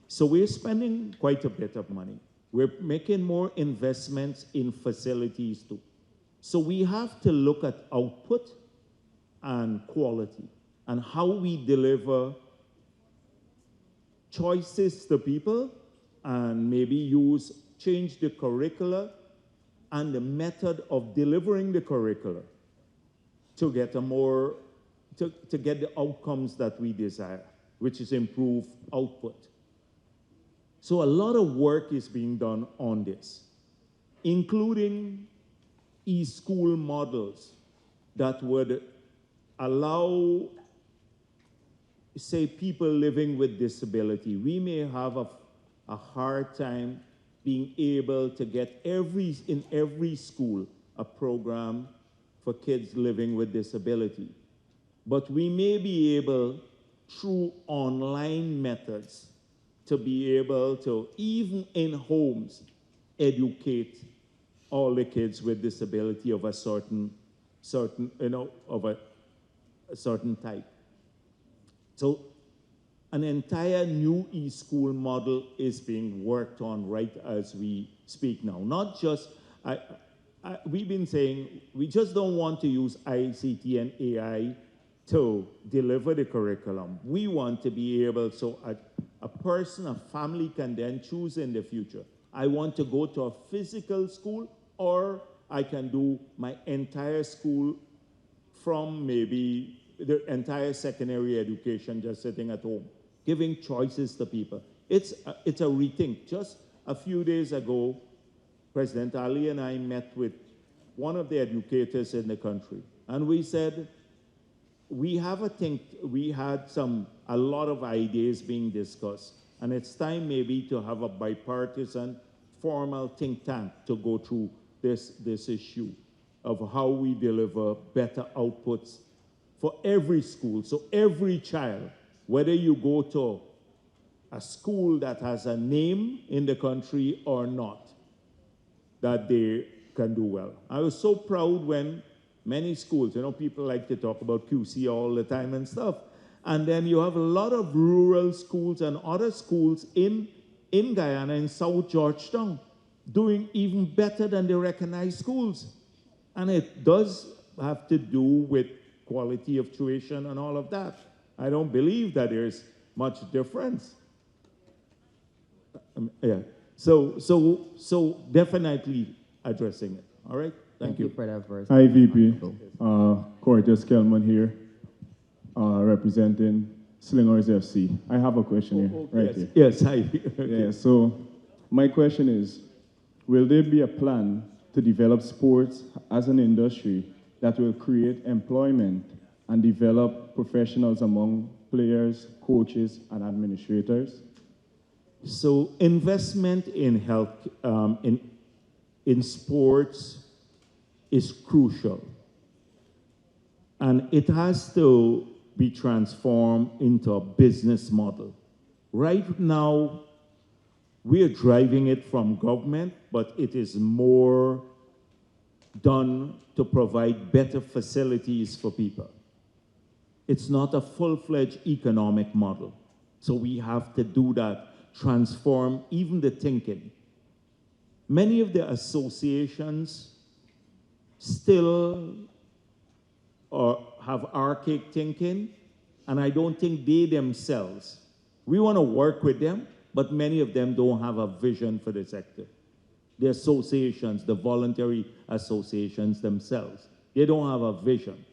So we're spending quite a bit of money. We're making more investments in facilities too. So we have to look at output and quality and how we deliver choices to people and maybe change the curricula and the method of delivering the curricula to get to get the outcomes that we desire, which is improved output. So a lot of work is being done on this, including e-school models that would allow, say, people living with disability. We may have a hard time being able to get in every school a program for kids living with disability. But we may be able, through online methods, to be able to, even in homes, educate all the kids with disability of a certain type. So an entire new e-school model is being worked on right as we speak now. Not just, we've been saying, we just don't want to use ICT and AI to deliver the curriculum. We want to be able, so a person, a family can then choose in the future. I want to go to a physical school, or I can do my entire school from maybe the entire secondary education just sitting at home, giving choices to people. It's a rethink. Just a few days ago, President Ali and I met with one of the educators in the country, and we said, we had a lot of ideas being discussed, and it's time maybe to have a bipartisan formal think tank to go through this issue of how we deliver better outputs for every school. So every child, whether you go to a school that has a name in the country or not, that they can do well. I was so proud when many schools, people like to talk about QC all the time and stuff. And then you have a lot of rural schools and other schools in Guyana, in South Georgetown, doing even better than the recognized schools. And it does have to do with quality of tuition and all of that. I don't believe that there's much difference. Yeah. So definitely addressing it. All right. Thank you for that verse. Hi, VP. Cortez Kelman here, representing Slingers FC. I have a question here, right here. Yes, hi. Okay. Yeah, so my question is, will there be a plan to develop sports as an industry that will create employment and develop professionals among players, coaches, and administrators? So investment in health, in sports is crucial. And it has to be transformed into a business model. Right now, we are driving it from government, but it is more done to provide better facilities for people. It's not a full-fledged economic model. So we have to do that, transform even the thinking. Many of the associations still have archaic thinking, and I don't think they themselves, we want to work with them, but many of them don't have a vision for the sector. The associations, the voluntary associations themselves, they don't have a vision.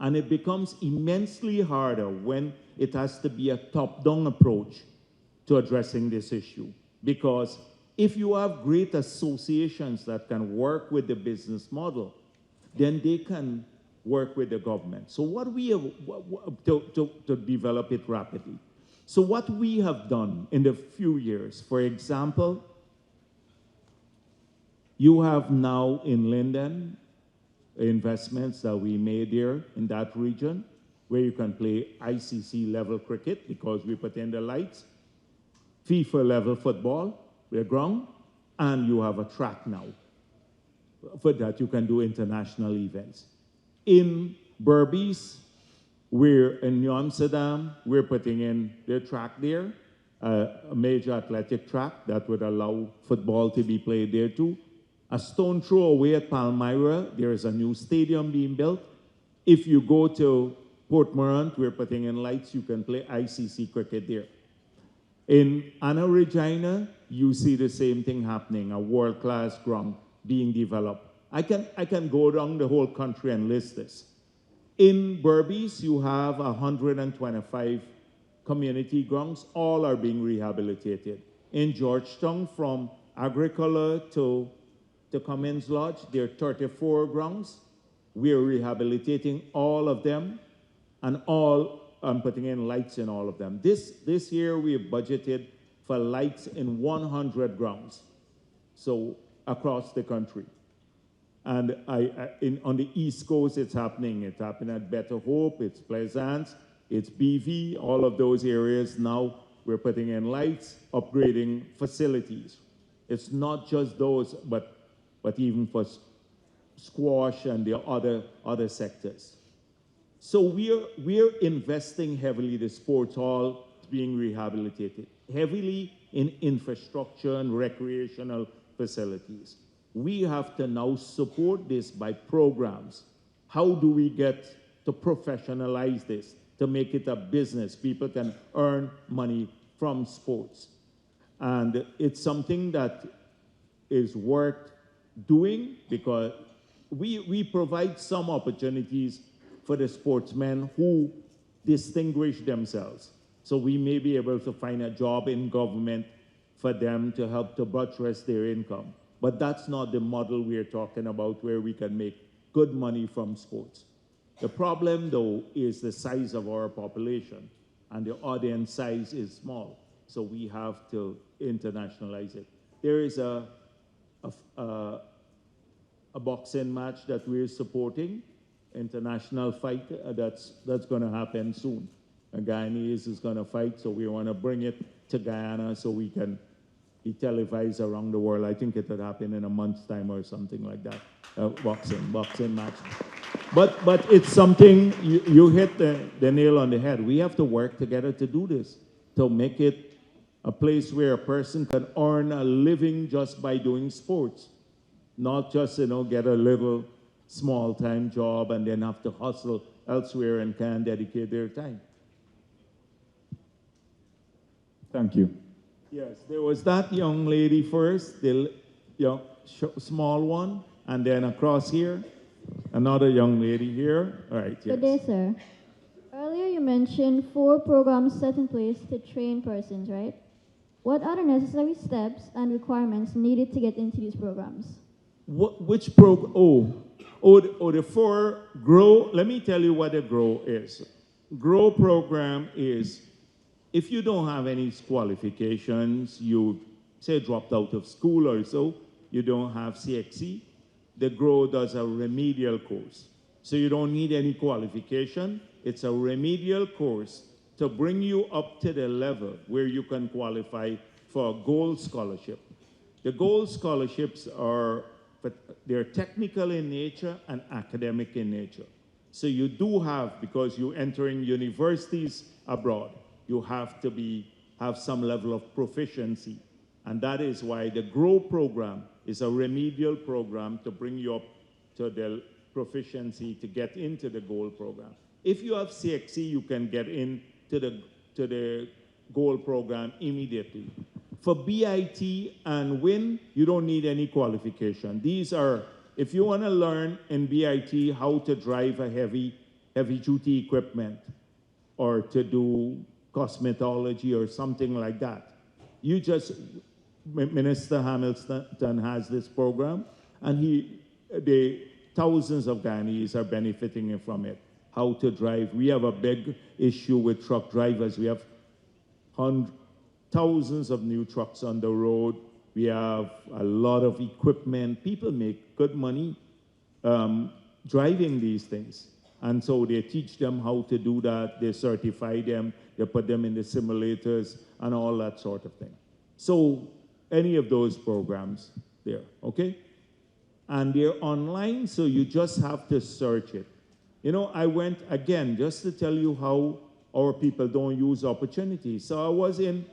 And it becomes immensely harder when it has to be a top-down approach to addressing this issue. Because if you have great associations that can work with the business model, then they can work with the government. So what we have, to develop it rapidly. So what we have done in the few years, for example, you have now in Linden investments that we made there in that region where you can play ICC level cricket because we put in the lights, FIFA level football, with a ground, and you have a track now. For that you can do international events. In Berbice, we're in New Amsterdam, we're putting in the track there, a major athletic track that would allow football to be played there too. A stone throw away at Palmyra, there is a new stadium being built. If you go to Port Morant, we're putting in lights, you can play ICC cricket there. In Anna Regina, you see the same thing happening, a world-class ground being developed. I can go around the whole country and list this. In Berbice, you have 125 community grounds, all are being rehabilitated. In Georgetown, from Agricola to Cummins Lodge, there are 34 grounds. We are rehabilitating all of them, and I'm putting in lights in all of them. This year, we have budgeted for lights in 100 grounds, so across the country. And on the East Coast, it's happening. It's happening at Better Hope, it's Pleasance, it's BV, all of those areas. Now we're putting in lights, upgrading facilities. It's not just those, but even for squash and the other sectors. So we're investing heavily. The sports hall is being rehabilitated, heavily in infrastructure and recreational facilities. We have to now support this by programs. How do we get to professionalize this, to make it a business? People can earn money from sports. And it's something that is worth doing because we provide some opportunities for the sportsmen who distinguish themselves. So we may be able to find a job in government for them to help to buttress their income. But that's not the model we're talking about where we can make good money from sports. The problem, though, is the size of our population, and the audience size is small, so we have to internationalize it. There is a boxing match that we're supporting, international fight, that's going to happen soon. A Guyanese is going to fight, so we want to bring it to Guyana so we can be televised around the world. I think it would happen in a month's time or something like that. Boxing match. But it's something, you hit the nail on the head. We have to work together to do this, to make it a place where a person can earn a living just by doing sports, not just, get a little small-time job and then have to hustle elsewhere and can't dedicate their time. Thank you. Yes, there was that young lady first, the small one, and then across here, another young lady here. All right, yes. Good day, sir. Earlier you mentioned 4 programs set in place to train persons, right? What are the necessary steps and requirements needed to get into these programs? Which program? The 4 GROW. Let me tell you what a GROW is. GROW program is if you don't have any qualifications, you say dropped out of school or so, you don't have CXC, the GROW does a remedial course. So you don't need any qualification. It's a remedial course to bring you up to the level where you can qualify for a gold scholarship. The gold scholarships they're technical in nature and academic in nature. So you do have, because you're entering universities abroad, you have to have some level of proficiency. And that is why the GROW program is a remedial program to bring you up to the proficiency to get into the gold program. If you have CXC, you can get into the gold program immediately. For BIT and WIN, you don't need any qualification. These are, if you want to learn in BIT how to drive a heavy-duty equipment or to do cosmetology or something like that, Minister Hamilton has this program, and thousands of Guyanese are benefiting from it. How to drive. We have a big issue with truck drivers. We have thousands of new trucks on the road. We have a lot of equipment. People make good money driving these things. And so they teach them how to do that. They certify them. They put them in the simulators and all that sort of thing. So any of those programs there, okay? And they're online, so you just have to search it. You know, I went, again, just to tell you how our people don't use opportunities. So I was in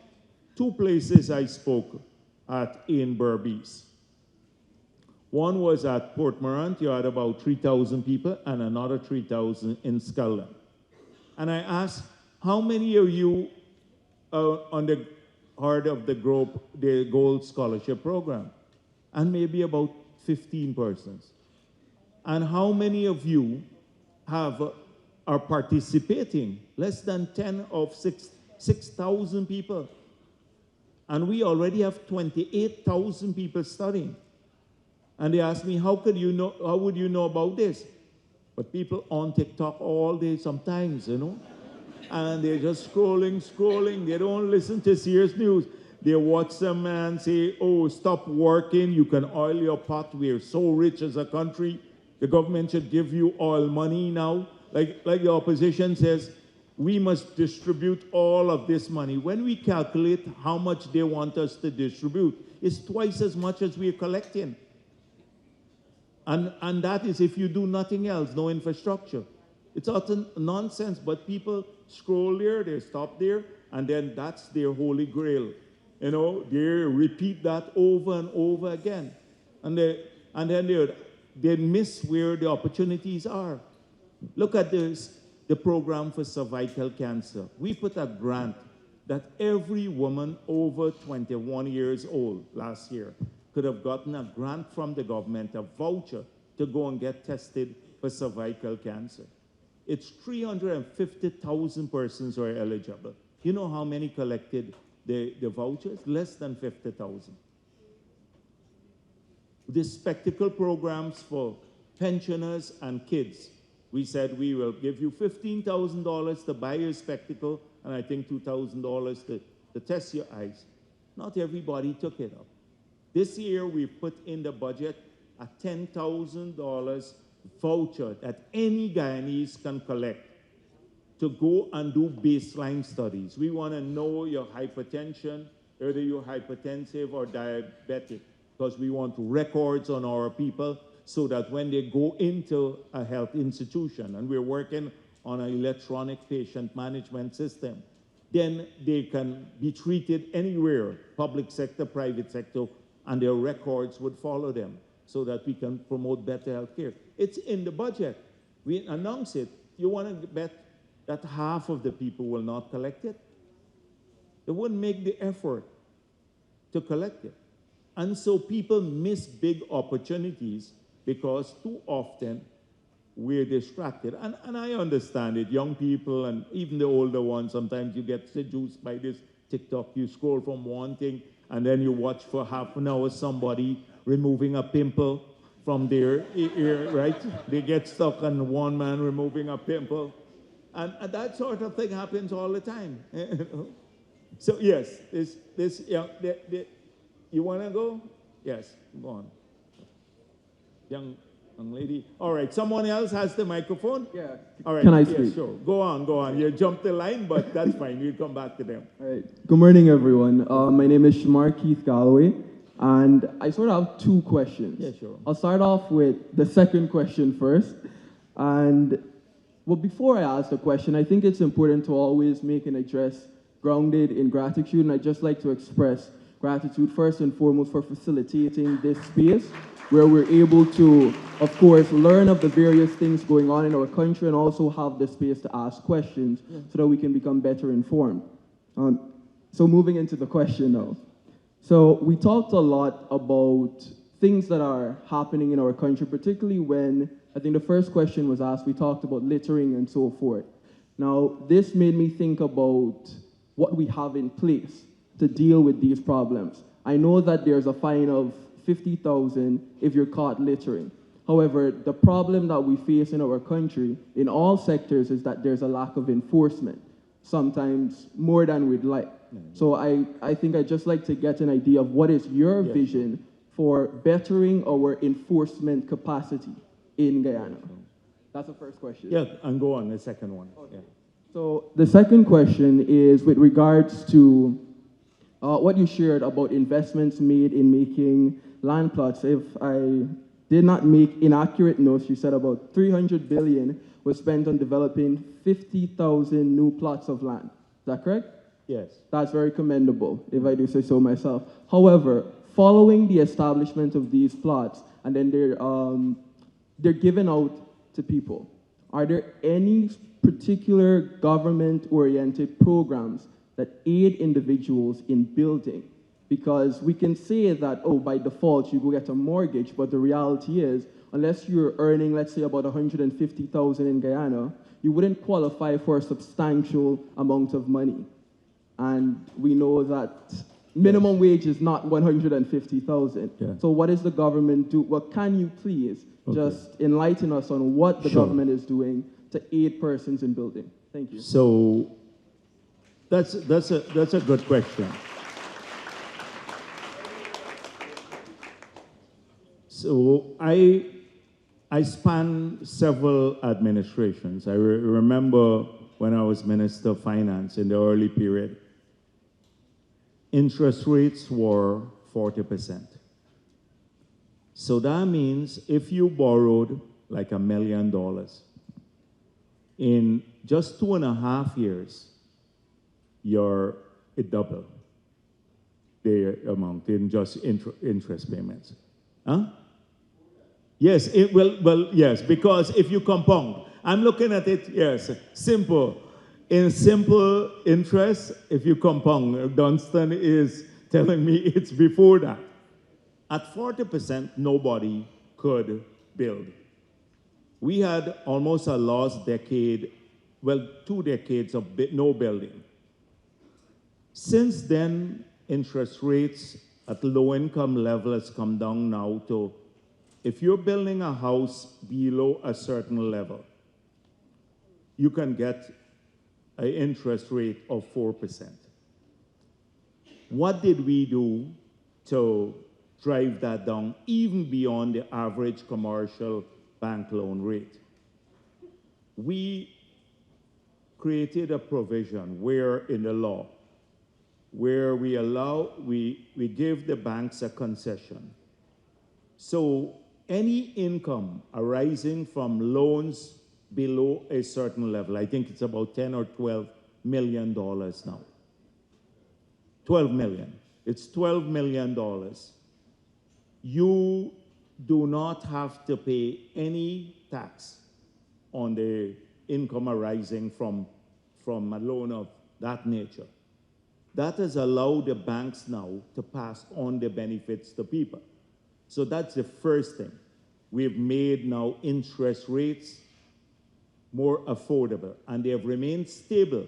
2 places I spoke at in Berbice. One was at Port Morant, you had about 3,000 people, and another 3,000 in Scotland. And I asked, how many of you on the heart of the Gold Scholarship Program? And maybe about 15 persons. And how many of you are participating? Less than 10 of 6,000 people. And we already have 28,000 people studying. And they asked me, how would you know about this? But people on TikTok all day sometimes, you know. And they're just scrolling. They don't listen to serious news. They watch some man say, oh, stop working. You can oil your pot. We're so rich as a country. The government should give you oil money now. Like the opposition says, we must distribute all of this money. When we calculate how much they want us to distribute, it's twice as much as we're collecting. And that is if you do nothing else, no infrastructure. It's utter nonsense, but people scroll there, they stop there, and then that's their holy grail. You know, they repeat that over and over again. And then they miss where the opportunities are. Look at this, the program for cervical cancer. We put a grant that every woman over 21 years old last year could have gotten a grant from the government, a voucher to go and get tested for cervical cancer. It's 350,000 persons who are eligible. You know how many collected the vouchers? Less than 50,000. The spectacle programs for pensioners and kids. We said we will give you $15,000 to buy your spectacle, and I think $2,000 to test your eyes. Not everybody took it up. This year we put in the budget a $10,000 voucher that any Guyanese can collect to go and do baseline studies. We want to know your hypertension, whether you're hypertensive or diabetic, because we want records on our people so that when they go into a health institution, and we're working on an electronic patient management system, then they can be treated anywhere, public sector, private sector, and their records would follow them. so that we can promote better health care. It's in the budget. We announce it. You want to bet that half of the people will not collect it? They wouldn't make the effort to collect it. And so people miss big opportunities because too often we're distracted. And I understand it. Young people and even the older ones, sometimes you get seduced by this TikTok. You scroll from one thing and then you watch for half an hour somebody removing a pimple from their ear, right? They get stuck on one man removing a pimple. And that sort of thing happens all the time. So yes, you want to go? Yes, go on. Young lady. All right, someone else has the microphone? Yeah. All right. Can I yes, speak? Sure. Go on. You jumped the line, but that's fine. We'll come back to them. All right. Good morning, everyone. My name is Shamar Keith Galloway, and I sort of have two questions. Yeah, sure. I'll start off with the second question first. And well, before I ask the question, I think it's important to always make an address grounded in gratitude, and I'd just like to express gratitude first and foremost for facilitating this space where we're able to, of course, learn of the various things going on in our country and also have the space to ask questions so that we can become better informed. So moving into the question now. So we talked a lot about things that are happening in our country, particularly when, I think the first question was asked, we talked about littering and so forth. Now, this made me think about what we have in place to deal with these problems. I know that there's a fine of 50,000 if you're caught littering. However, the problem that we face in our country in all sectors is that there's a lack of enforcement, sometimes more than we'd like. So I think I'd just like to get an idea of what is your vision for bettering our enforcement capacity in Guyana. That's the first question. Yeah, and go on, the second one. Okay. Yeah. So the second question is with regards to what you shared about investments made in making land plots. If I did not make inaccurate notes, you said about 300 billion was spent on developing 50,000 new plots of land. Is that correct? Yes. That's very commendable, if I do say so myself. However, following the establishment of these plots, and then they're given out to people, are there any particular government-oriented programs that aid individuals in building? Because we can say that, oh, by default, you go get a mortgage, but the reality is, unless you're earning, let's say, about 150,000 in Guyana, you wouldn't qualify for a substantial amount of money. And we know that minimum wage is not 150,000. Yeah. So what does the government do? Well, can you please just enlighten us on what the government is doing to aid persons in building? Thank you. So that's a good question. So I span several administrations. I remember when I was Minister of Finance in the early period, interest rates were 40%. So that means if you borrowed like $1 million, in just 2.5 years, it doubled the amount in just interest payments. Huh? Yes, yes, because if you compound, I'm looking at it, yes, simple. In simple interest, if you compound, Dunstan is telling me it's before that. At 40%, nobody could build. We had almost a lost decade, well, 2 decades of no building. Since then, interest rates at low income level has come down now to, if you're building a house below a certain level, you can get an interest rate of 4%. What did we do to drive that down even beyond the average commercial bank loan rate? We created a provision where in the law, where we give the banks a concession. So any income arising from loans below a certain level, I think it's about $10 or $12 million now. 12 million. It's $12 million. do not have to pay any tax on the income arising from a loan of that nature. That has allowed the banks now to pass on the benefits to people. So that's the first thing. We've made now interest rates more affordable, and they have remained stable.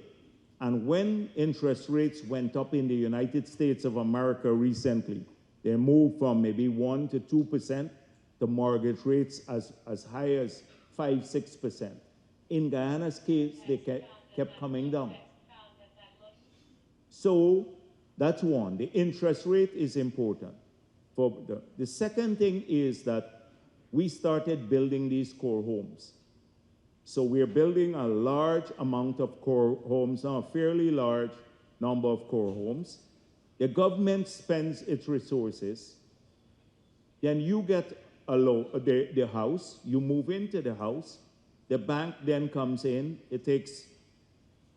And when interest rates went up in the United States of America recently, they moved from maybe 1% to 2% to mortgage rates as high as 5–6%. In Guyana's case, they kept coming down. So that's one. The interest rate is important. The second thing is that we started building these core homes. So we're building a large amount of core homes now, a fairly large number of core homes. The government spends its resources. Then you get the house, you move into the house. The bank then comes in, it takes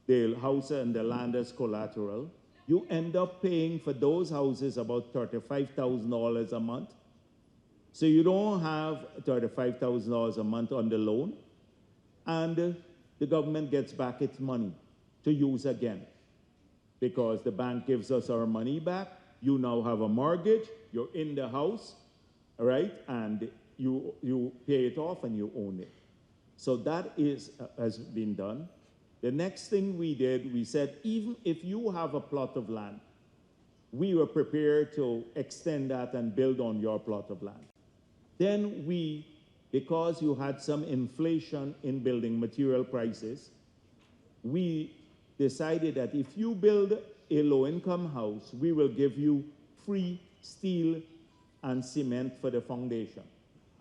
the house and the land as collateral. You end up paying for those houses about $35,000 a month. So you don't have $35,000 a month on the loan, and the government gets back its money to use again, because the bank gives us our money back. You now have a mortgage, you're in the house, all right, and you pay it off and you own it. So that has been done. The next thing we did, we said, even if you have a plot of land, we were prepared to extend that and build on your plot of land. Then because you had some inflation in building material prices, we decided that if you build a low-income house, we will give you free steel and cement for the foundation.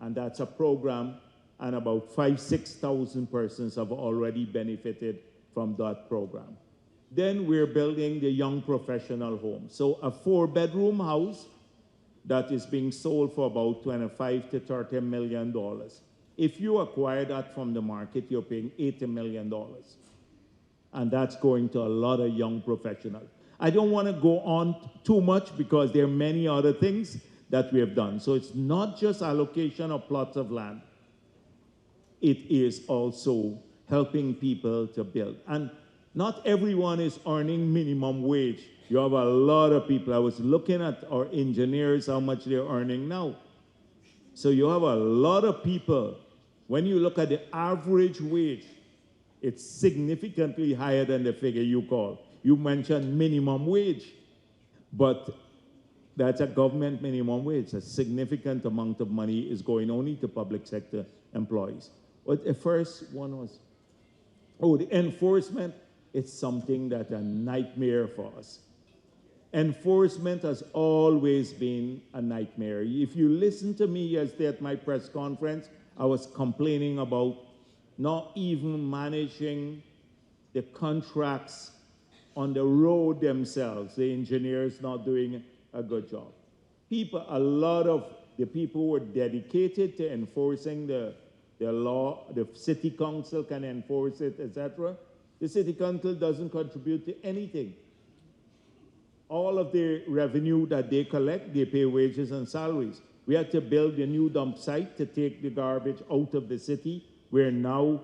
And that's a program, and about 5,000–6,000 persons have already benefited from that program. Then we're building the young professional home. So a 4-bedroom house that is being sold for about $25 to $30 million. If you acquire that from the market, you're paying $80 million. And that's going to a lot of young professionals. I don't want to go on too much because there are many other things that we have done. So it's not just allocation of plots of land. It is also helping people to build. And not everyone is earning minimum wage. You have a lot of people. I was looking at our engineers, how much they're earning now. So you have a lot of people. When you look at the average wage, it's significantly higher than the figure you call. You mentioned minimum wage, but that's a government minimum wage. A significant amount of money is going only to public sector employees. But the first one was, the enforcement. It's something that's a nightmare for us. Enforcement has always been a nightmare. If you listen to me yesterday at my press conference, I was complaining about not even managing the contracts on the road themselves, the engineers not doing a good job. A lot of the people who were dedicated to enforcing the law, the city council can enforce it, etc. The city council doesn't contribute to anything. All of the revenue that they collect, they pay wages and salaries. We had to build a new dump site to take the garbage out of the city, where now,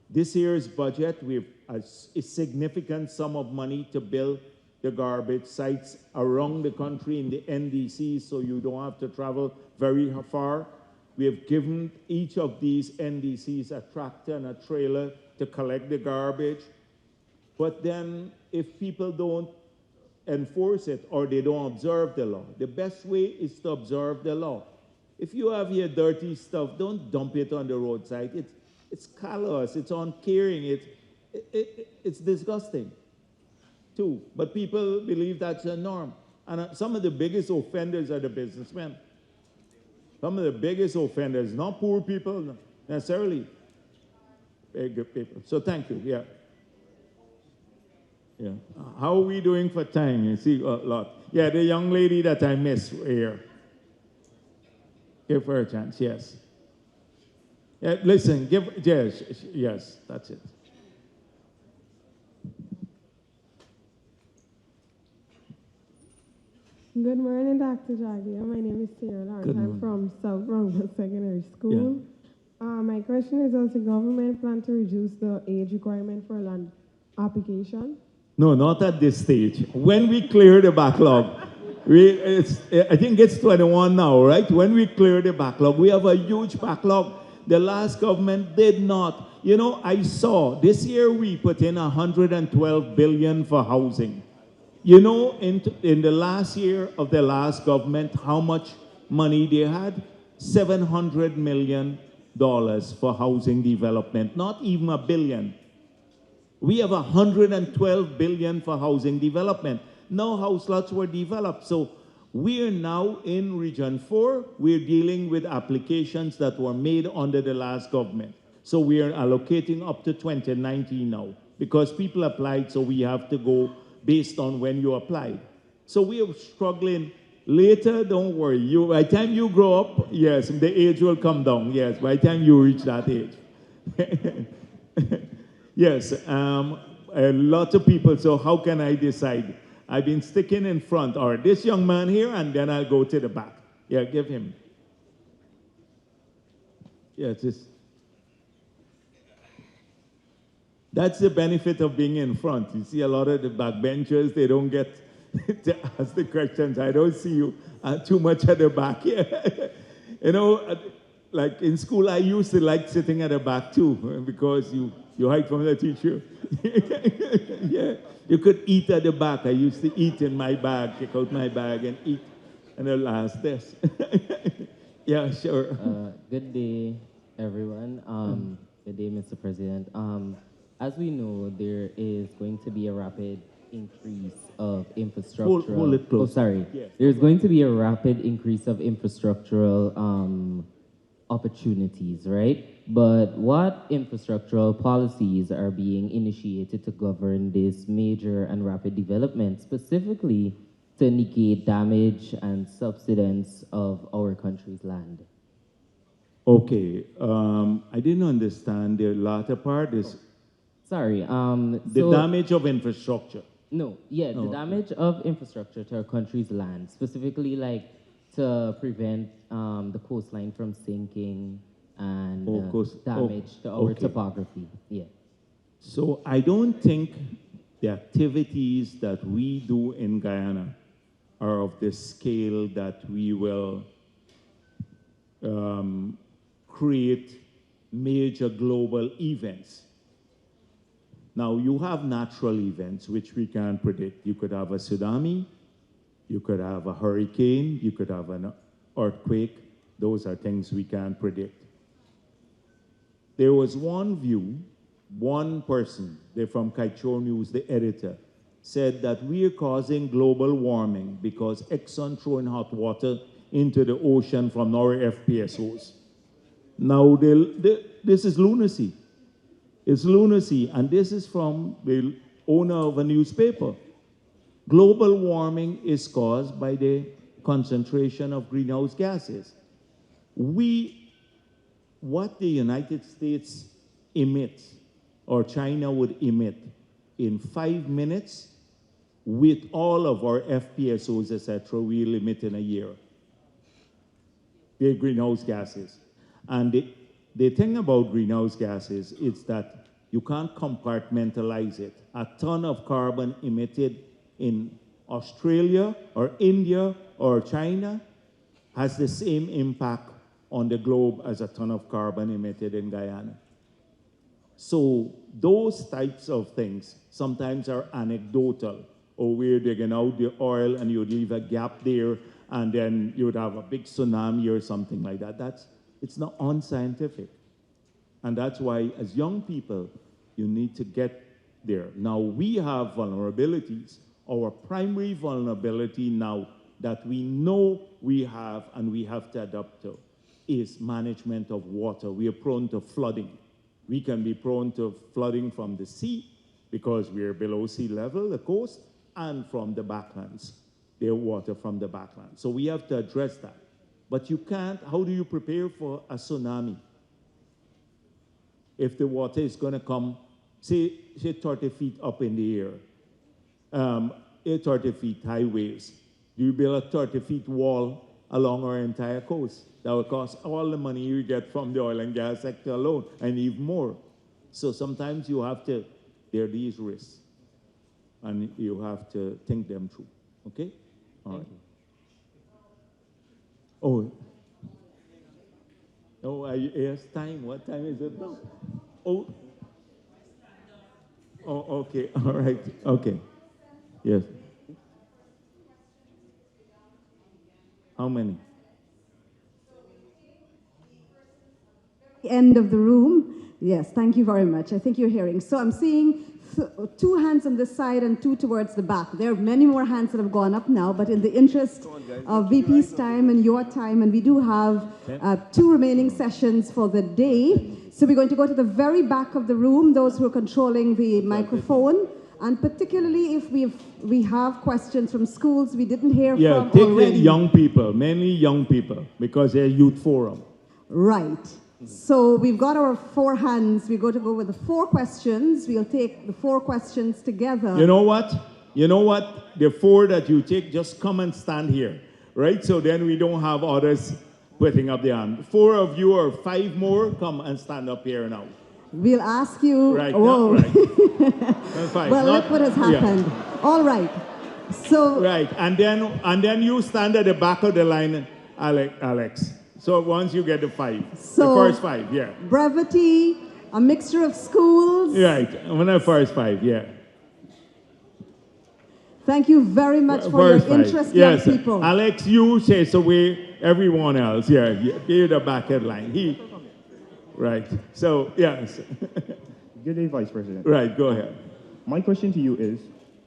this year's budget, we have a significant sum of money to build the garbage sites around the country in the NDCs, so you don't have to travel very far. We have given each of these NDCs a tractor and a trailer to collect the garbage. But then, if people don't enforce it or they don't observe the law, the best way is to observe the law. If you have your dirty stuff, don't dump it on the roadside. It's callous, it's uncaring, it's disgusting too. But people believe that's a norm. And some of the biggest offenders are the businessmen. Some of the biggest offenders, not poor people necessarily, big people. So thank you, yeah. Yeah. How are we doing for time? You see a lot. Yeah, the young lady that I missed here. Give her a chance, yes. Yeah, listen, yes, that's it. Good morning, Dr. Jagdeo. My name is Sarah Lawrence. Good I'm morning. from South Bronx Secondary School. My question is, does the government plan to reduce the age requirement for land application? No, not at this stage. When we clear the backlog, I think it's 21 now, right? When we clear the backlog, we have a huge backlog. The last government did not. You know, I saw this year we put in 112 billion for housing. You know, in the last year of the last government, how much money they had? $700 million for housing development, not even $1 billion. We have 112 billion for housing development. No house lots were developed. So we're now in Region 4. We're dealing with applications that were made under the last government. So we are allocating up to 2019 now because people applied, so we have to go based on when you applied. So we are struggling. Later, don't worry. By the time you grow up, yes, the age will come down. Yes, by the time you reach that age. Yes, a lot of people. So how can I decide? I've been sticking in front, or this young man here, and then I'll go to the back. Yeah, give him. Yes, that's the benefit of being in front. You see a lot of the backbenchers, they don't get to ask the questions. I don't see you too much at the back here. You know, like in school, I used to like sitting at the back too, because you hide from the teacher. Yeah, you could eat at the back. I used to eat in my bag, take out my bag and eat in the last desk. Yeah, sure. Good day, everyone. Good day, Mr. President. As we know, there is going to be a rapid increase of infrastructural. Hold it close. Oh, sorry. Yes. There's going to be a rapid increase of infrastructural opportunities, right? But what infrastructural policies are being initiated to govern this major and rapid development, specifically to negate damage and subsidence of our country's land? Okay, I didn't understand the latter part. Is Sorry. the damage of infrastructure. No, yeah, the damage of infrastructure to our country's land, specifically like to prevent the coastline from sinking and damage to our topography. Yeah. So I don't think the activities that we do in Guyana are of the scale that we will create major global events. Now, you have natural events which we can't predict. You could have a tsunami, you could have a hurricane, you could have an earthquake. Those are things we can't predict. There was one view, one person, they're from Kaichor News, the editor, said that we are causing global warming because Exxon throwing hot water into the ocean from our FPSOs. Now, this is lunacy. It's lunacy, and this is from the owner of a newspaper. Global warming is caused by the concentration of greenhouse gases. What the United States emits, or China would emit, in 5 minutes, with all of our FPSOs, etc., we'll emit in a year. The greenhouse gases. And the thing about greenhouse gases is that you can't compartmentalize it. A ton of carbon emitted in Australia or India or China has the same impact on the globe as a ton of carbon emitted in Guyana. So those types of things sometimes are anecdotal, or we're digging out the oil and you'd leave a gap there and then you'd have a big tsunami or something like that. It's not unscientific. And that's why, as young people, you need to get there. Now, we have vulnerabilities. Our primary vulnerability now that we know we have and we have to adapt to is management of water. We are prone to flooding. We can be prone to flooding from the sea because we are below sea level, the coast, and from the backlands, the water from the backlands. So we have to address that. But you can't, how do you prepare for a tsunami? If the water is going to come, say 30 feet up in the air, 30 feet high waves, Do you build a 30-feet wall along our entire coast? That will cost all the money you get from the oil and gas sector alone, and even more. So sometimes you have to, there are these risks, and you have to think them through. Okay? All right. Oh. Oh, yes, time. What time is it now? Oh. Oh, okay. All right. Okay. Yes. How many? End of the room. Yes, thank you very much. I think you're hearing. So I'm seeing two hands on this side and two towards the back. There are many more hands that have gone up now, but in the interest of VP's time and your time, and we do have 2 remaining sessions for the day. So we're going to go to the very back of the room, those who are controlling the microphone, and particularly if we have questions from schools we didn't hear from already. Yeah, take the young people, mainly young people, because they're youth forum. Right. So we've got our 4 hands. We're going to go with the 4 questions. We'll take the 4 questions together. You know what? You know what? The 4 that you take, just come and stand here, right? So then we don't have others putting up their hand. 4 of you or 5 more, come and stand up here now. We'll ask you. Right. Whoa. Right. Well, look what has happened. Yeah. All right. So. Right, and then you stand at the back of the line, Alex. So once you get the 5, so the first 5, yeah. Brevity, a mixture of schools. Right, I'm the first 5, yeah. Thank you very much for first your 5. interest, yes. young people. Alex, you chase away everyone else. Yeah, you're the back of the line. Right. So, yes. Good day, Vice President. Right, go ahead. My question to you is,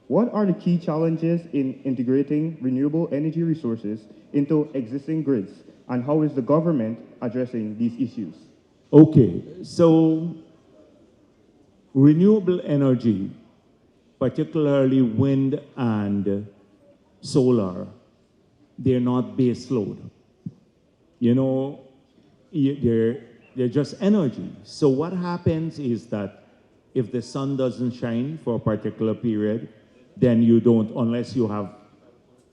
what are the key challenges in integrating renewable energy resources into existing grids, and how is the government addressing these issues? Okay, so renewable energy, particularly wind and solar, they're not base load. You know, they're just energy. So what happens is that if the sun doesn't shine for a particular period, then you don't, unless you have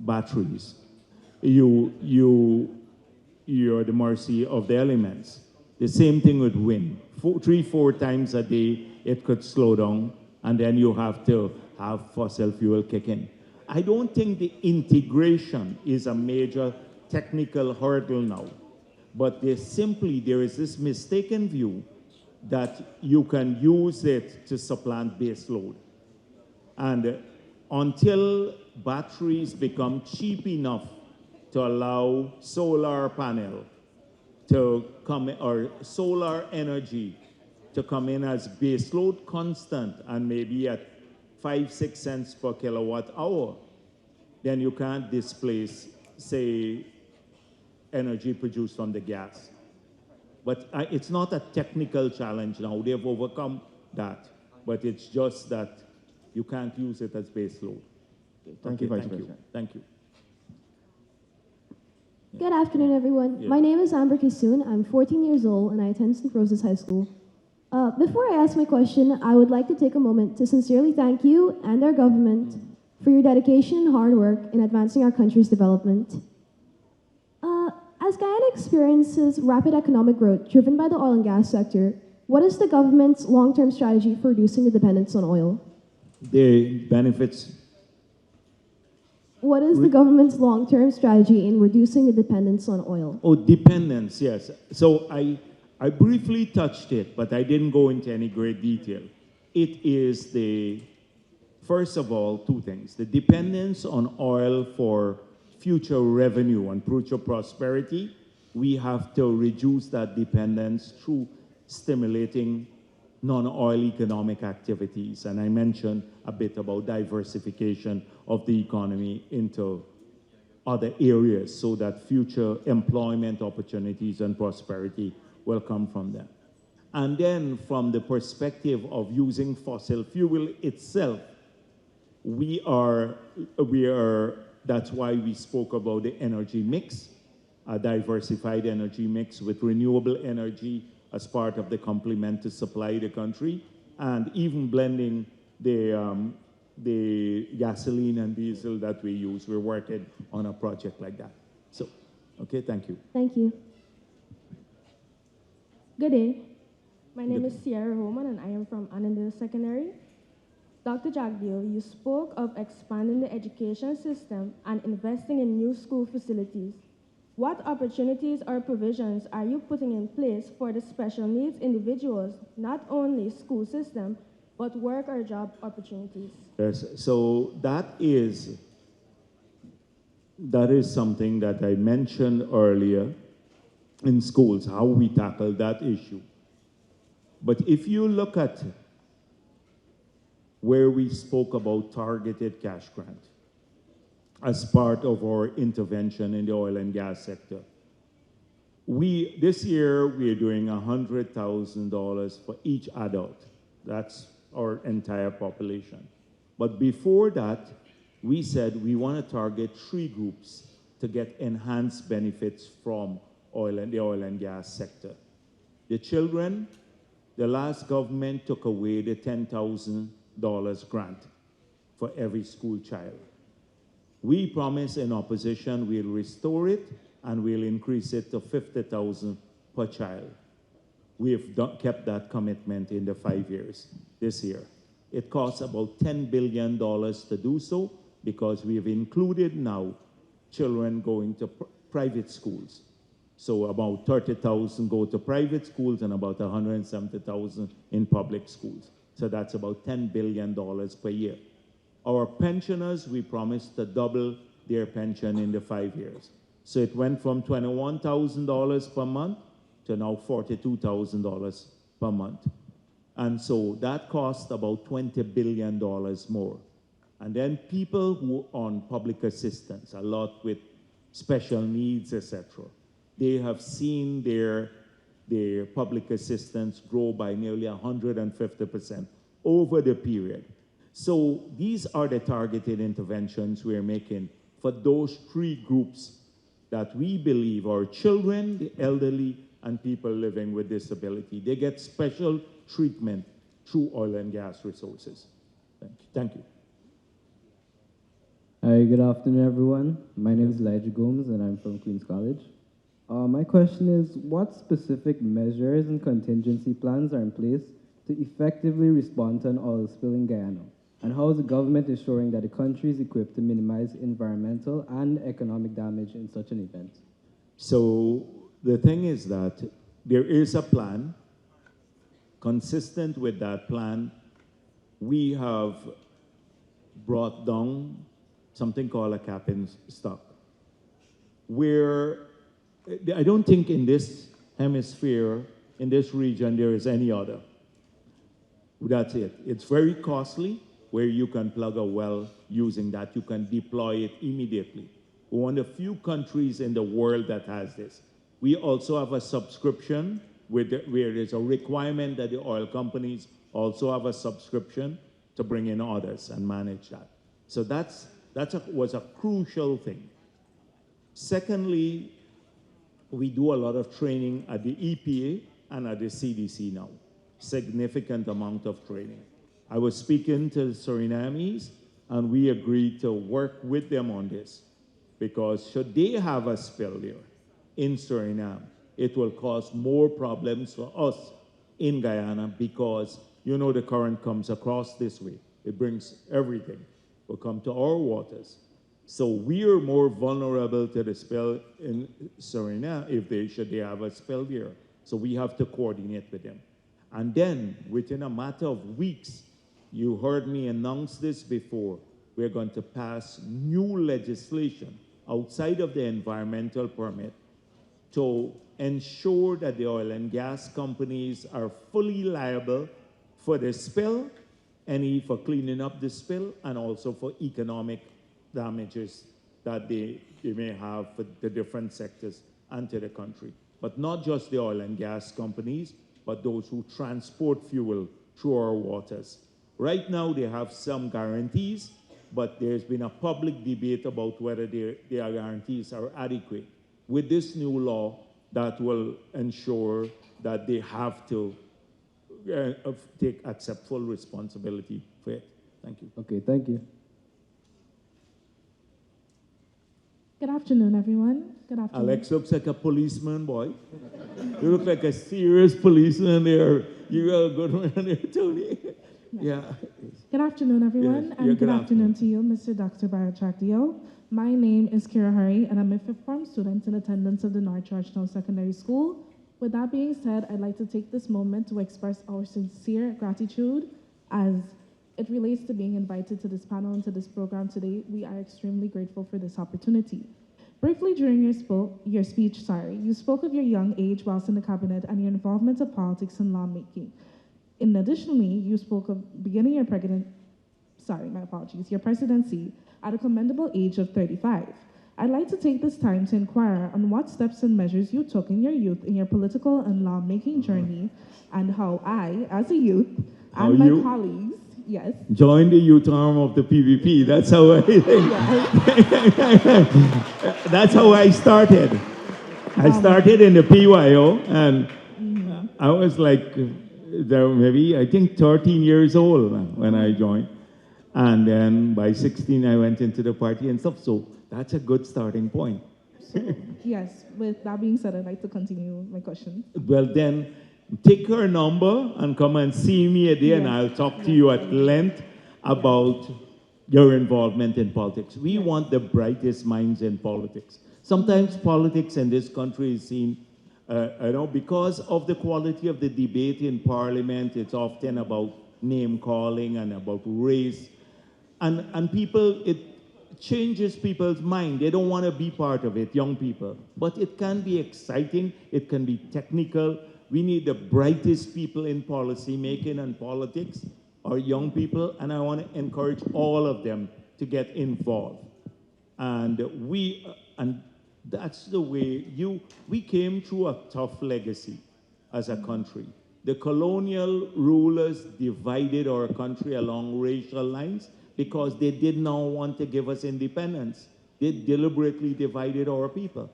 batteries. You're at the mercy of the elements. The same thing with wind. 3-4 times a day, it could slow down, and then you have to have fossil fuel kick in. I don't think the integration is a major technical hurdle now, but there is this mistaken view that you can use it to supplant base load. And until batteries become cheap enough to allow solar panel to come, or solar energy to come in as baseload constant and maybe at 5-6 cents per kilowatt hour, then you can't displace, say, energy produced from the gas. But it's not a technical challenge now. They've overcome that. But it's just that you can't use it as baseload. Thank you, Vice President. Thank you. Good afternoon, everyone. My name is Amber Kisoon. I'm 14 years old, and I attend St. Rose's High School. Before I ask my question, I would like to take a moment to sincerely thank you and our government for your dedication and hard work in advancing our country's development. As Guyana experiences rapid economic growth driven by the oil and gas sector, what is the government's long-term strategy for reducing the dependence on oil? The benefits. What is the government's long-term strategy in reducing the dependence on oil? Oh, dependence, yes. So I briefly touched it, but I didn't go into any great detail. It is first of all, 2 things. The dependence on oil for future revenue and future prosperity. We have to reduce that dependence through stimulating non-oil economic activities. And I mentioned a bit about diversification of the economy into other areas so that future employment opportunities and prosperity will come from them. And then from the perspective of using fossil fuel itself, that's why we spoke about the energy mix, a diversified energy mix with renewable energy as part of the complement to supply the country, and even blending the the gasoline and diesel that we use. We're working on a project like that. So, okay, thank you. Thank you. Good day. My name is Sierra Roman, and I am from Annandale Secondary. Dr. Jagdeo, you spoke of expanding the education system and investing in new school facilities. What opportunities or provisions are you putting in place for the special needs individuals, not only school system, but work or job opportunities? Yes, so that is something that I mentioned earlier in schools, how we tackle that issue. But if you look at where we spoke about targeted cash grant as part of our intervention in the oil and gas sector, this year we are doing $100,000 for each adult. That's our entire population. But before that, we said we want to target 3 groups to get enhanced benefits from the oil and gas sector. The children, the last government took away the $10,000 grant for every school child. We promise in opposition we'll restore it and we'll increase it to $50,000 per child. We have kept that commitment in the 5 years this year. It costs about $10 billion to do so because we have included now children going to private schools. So about 30,000 go to private schools and about 170,000 in public schools. So that's about $10 billion per year. Our pensioners, we promised to double their pension in the 5 years. So it went from $21,000 per month to now $42,000 per month. And so that cost about $20 billion more. And then people who are on public assistance, a lot with special needs, etc., they have seen their public assistance grow by nearly 150% over the period. So these are the targeted interventions we're making for those 3 groups that we believe are children, the elderly, and people living with disability. They get special treatment through oil and gas resources. Thank you. Hi, good afternoon, everyone. My name is Elijah Gomes, and I'm from Queens College. My question is, what specific measures and contingency plans are in place to effectively respond to an oil spill in Guyana? And how is the government ensuring that the country is equipped to minimize environmental and economic damage in such an event? So the thing is that there is a plan. Consistent with that plan, we have brought down something called a cap in stock, where I don't think in this hemisphere, in this region, there is any other. That's it. It's very costly, where you can plug a well using that. You can deploy it immediately. We're one of the few countries in the world that has this. We also have a subscription where there's a requirement that the oil companies also have a subscription to bring in others and manage that. So that was a crucial thing. Secondly, we do a lot of training at the EPA and at the CDC now. Significant amount of training. I was speaking to the Surinamese, and we agreed to work with them on this, because should they have a spill there in Suriname, it will cause more problems for us in Guyana, because you know the current comes across this way. It brings everything. Will come to our waters. So we are more vulnerable to the spill in Suriname should they have a spill there. So we have to coordinate with them. And then within a matter of weeks, you heard me announce this before, we're going to pass new legislation outside of the environmental permit to ensure that the oil and gas companies are fully liable for the spill, for cleaning up the spill, and also for economic damages that they may have for the different sectors and to the country. But not just the oil and gas companies, but those who transport fuel through our waters. Right now, they have some guarantees, but there's been a public debate about whether their guarantees are adequate. With this new law, that will ensure that they have to accept full responsibility for it. Thank you. Okay, thank you. Good afternoon, everyone. Good afternoon. Alex looks like a policeman, boy. You look like a serious policeman there. You are a good one there, Tony. Yeah. Good afternoon, everyone, Yes. and Yeah, good afternoon to you, Mr. Dr. Bharrat Jagdeo. My name is Kira Hari, and I'm a fifth form student in attendance of the North Georgetown Secondary School. With that being said, I'd like to take this moment to express our sincere gratitude as it relates to being invited to this panel and to this program today. We are extremely grateful for this opportunity. Briefly during your speech, you spoke of your young age whilst in the cabinet and your involvement of politics and lawmaking. Additionally, you spoke of beginning your presidency at a commendable age of 35. I'd like to take this time to inquire on what steps and measures you took in your youth in your political and lawmaking journey, and how I, as a youth, and my colleagues, yes. Join the youth arm of the PVP. That's how I that's how I started. I started in the PYO, and I was like, maybe, I think 13 years old when I joined. And then by 16, I went into the party and stuff. So that's a good starting point. Yes, with that being said, I'd like to continue my question. Well, then, take her number and come and see me a day, and I'll talk to you at length about your involvement in politics. We want the brightest minds in politics. Sometimes politics in this country is seen, because of the quality of the debate in Parliament, it's often about name calling and about race. And people, it changes people's mind. They don't want to be part of it, young people. But it can be exciting, it can be technical. We need the brightest people in policy making and politics, our young people, and I want to encourage all of them to get involved. And that's the way we came through a tough legacy as a country. The colonial rulers divided our country along racial lines because they did not want to give us independence. They deliberately divided our people.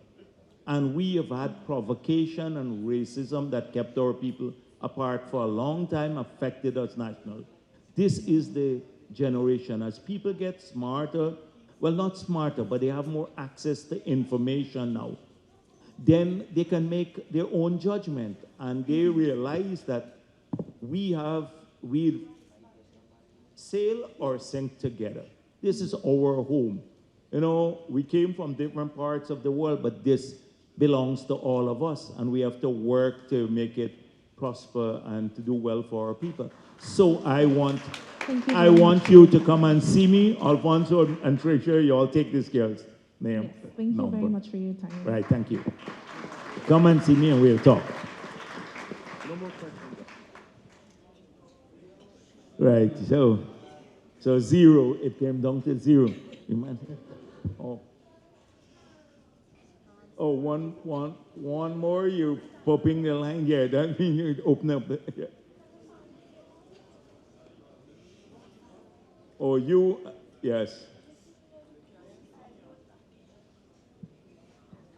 And we have had provocation and racism that kept our people apart for a long time, affected us nationally. This is the generation. As people get smarter, well, not smarter, but they have more access to information now, then they can make their own judgment. And they realize that we sail or sink together. This is our home. You know, we came from different parts of the world, but this belongs to all of us, and we have to work to make it prosper and to do well for our people. So I want you to come and see me. Alfonso and Tricia, you all take this girl's name. Yes, thank you very much for your time. Right, thank you. Come and see me and we'll talk. No more questions. Right, so 0, it came down to 0. One more, you're popping the line. Yeah, that means you open up the, yeah. Oh, yes.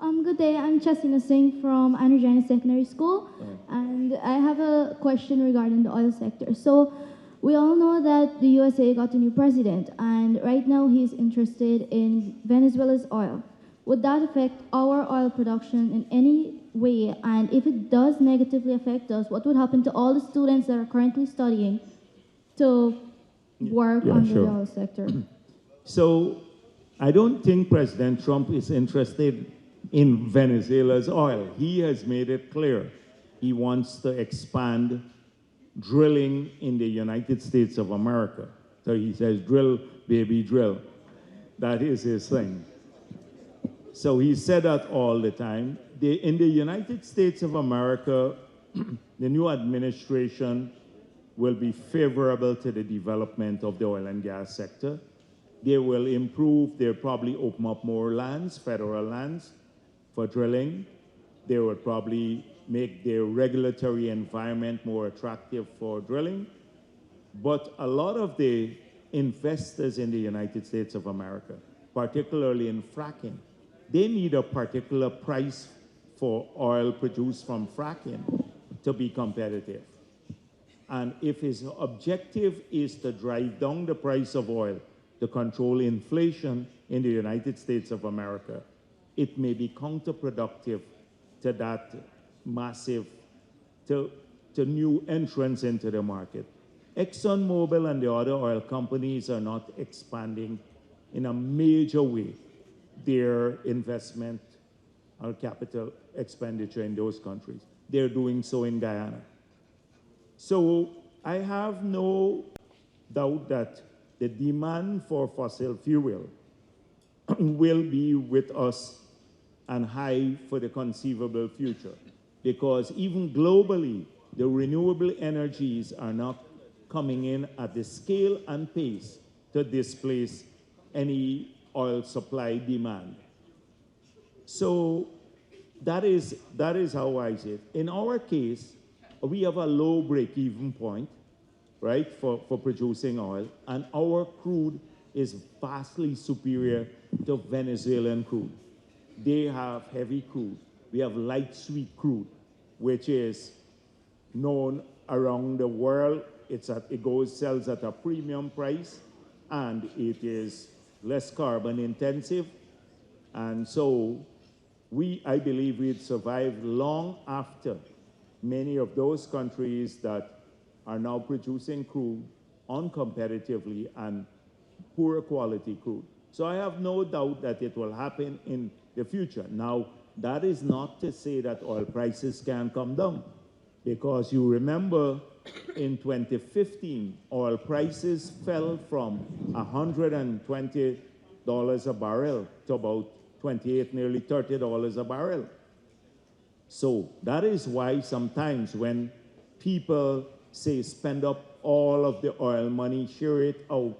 Good day, I'm Chasina Singh from Anurjana Secondary School, and I have a question regarding the oil sector. So, we all know that the USA got a new president, and right now he's interested in Venezuela's oil. Would that affect our oil production in any way? And if it does negatively affect us, what would happen to all the students that are currently studying to work under the oil sector? So, I don't think President Trump is interested in Venezuela's oil. He has made it clear he wants to expand drilling in the United States of America. So he says, drill, baby, drill. That is his thing. So he said that all the time. In the United States of America, the new administration will be favorable to the development of the oil and gas sector. They will improve, they'll probably open up more lands, federal lands, for drilling. They will probably make their regulatory environment more attractive for drilling. But a lot of the investors in the United States of America, particularly in fracking, they need a particular price for oil produced from fracking to be competitive. And if his objective is to drive down the price of oil to control inflation in the United States of America, it may be counterproductive to that massive, to new entrants into the market. ExxonMobil and the other oil companies are not expanding in a major way their investment or capital expenditure in those countries. They're doing so in Guyana. So I have no doubt that the demand for fossil fuel will be with us and high for the conceivable future, because even globally, the renewable energies are not coming in at the scale and pace to displace any oil supply demand. So that is how I see it. In our case, we have a low break-even point, right, for producing oil, and our crude is vastly superior to Venezuelan crude. They have heavy crude. We have light sweet crude, which is known around the world. It sells at a premium price, and it is less carbon intensive. And so I believe we'd survive long after many of those countries that are now producing crude uncompetitively and poor quality crude. So I have no doubt that it will happen in the future. Now, that is not to say that oil prices can come down, because you remember in 2015, oil prices fell from $120 a barrel to about $28, nearly $30 a barrel. So that is why sometimes when people say spend up all of the oil money, share it out,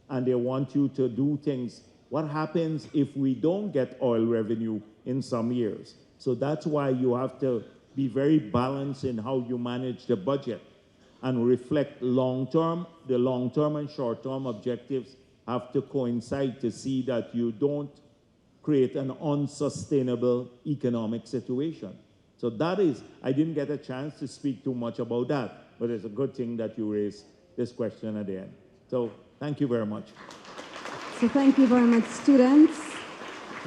and they want you to do things, what happens if we don't get oil revenue in some years? So that's why you have to be very balanced in how you manage the budget and reflect long-term. The long-term and short-term objectives have to coincide to see that you don't create an unsustainable economic situation. So that is, I didn't get a chance to speak too much about that, but it's a good thing that you raised this question at the end. So thank you very much. So thank you very much, students.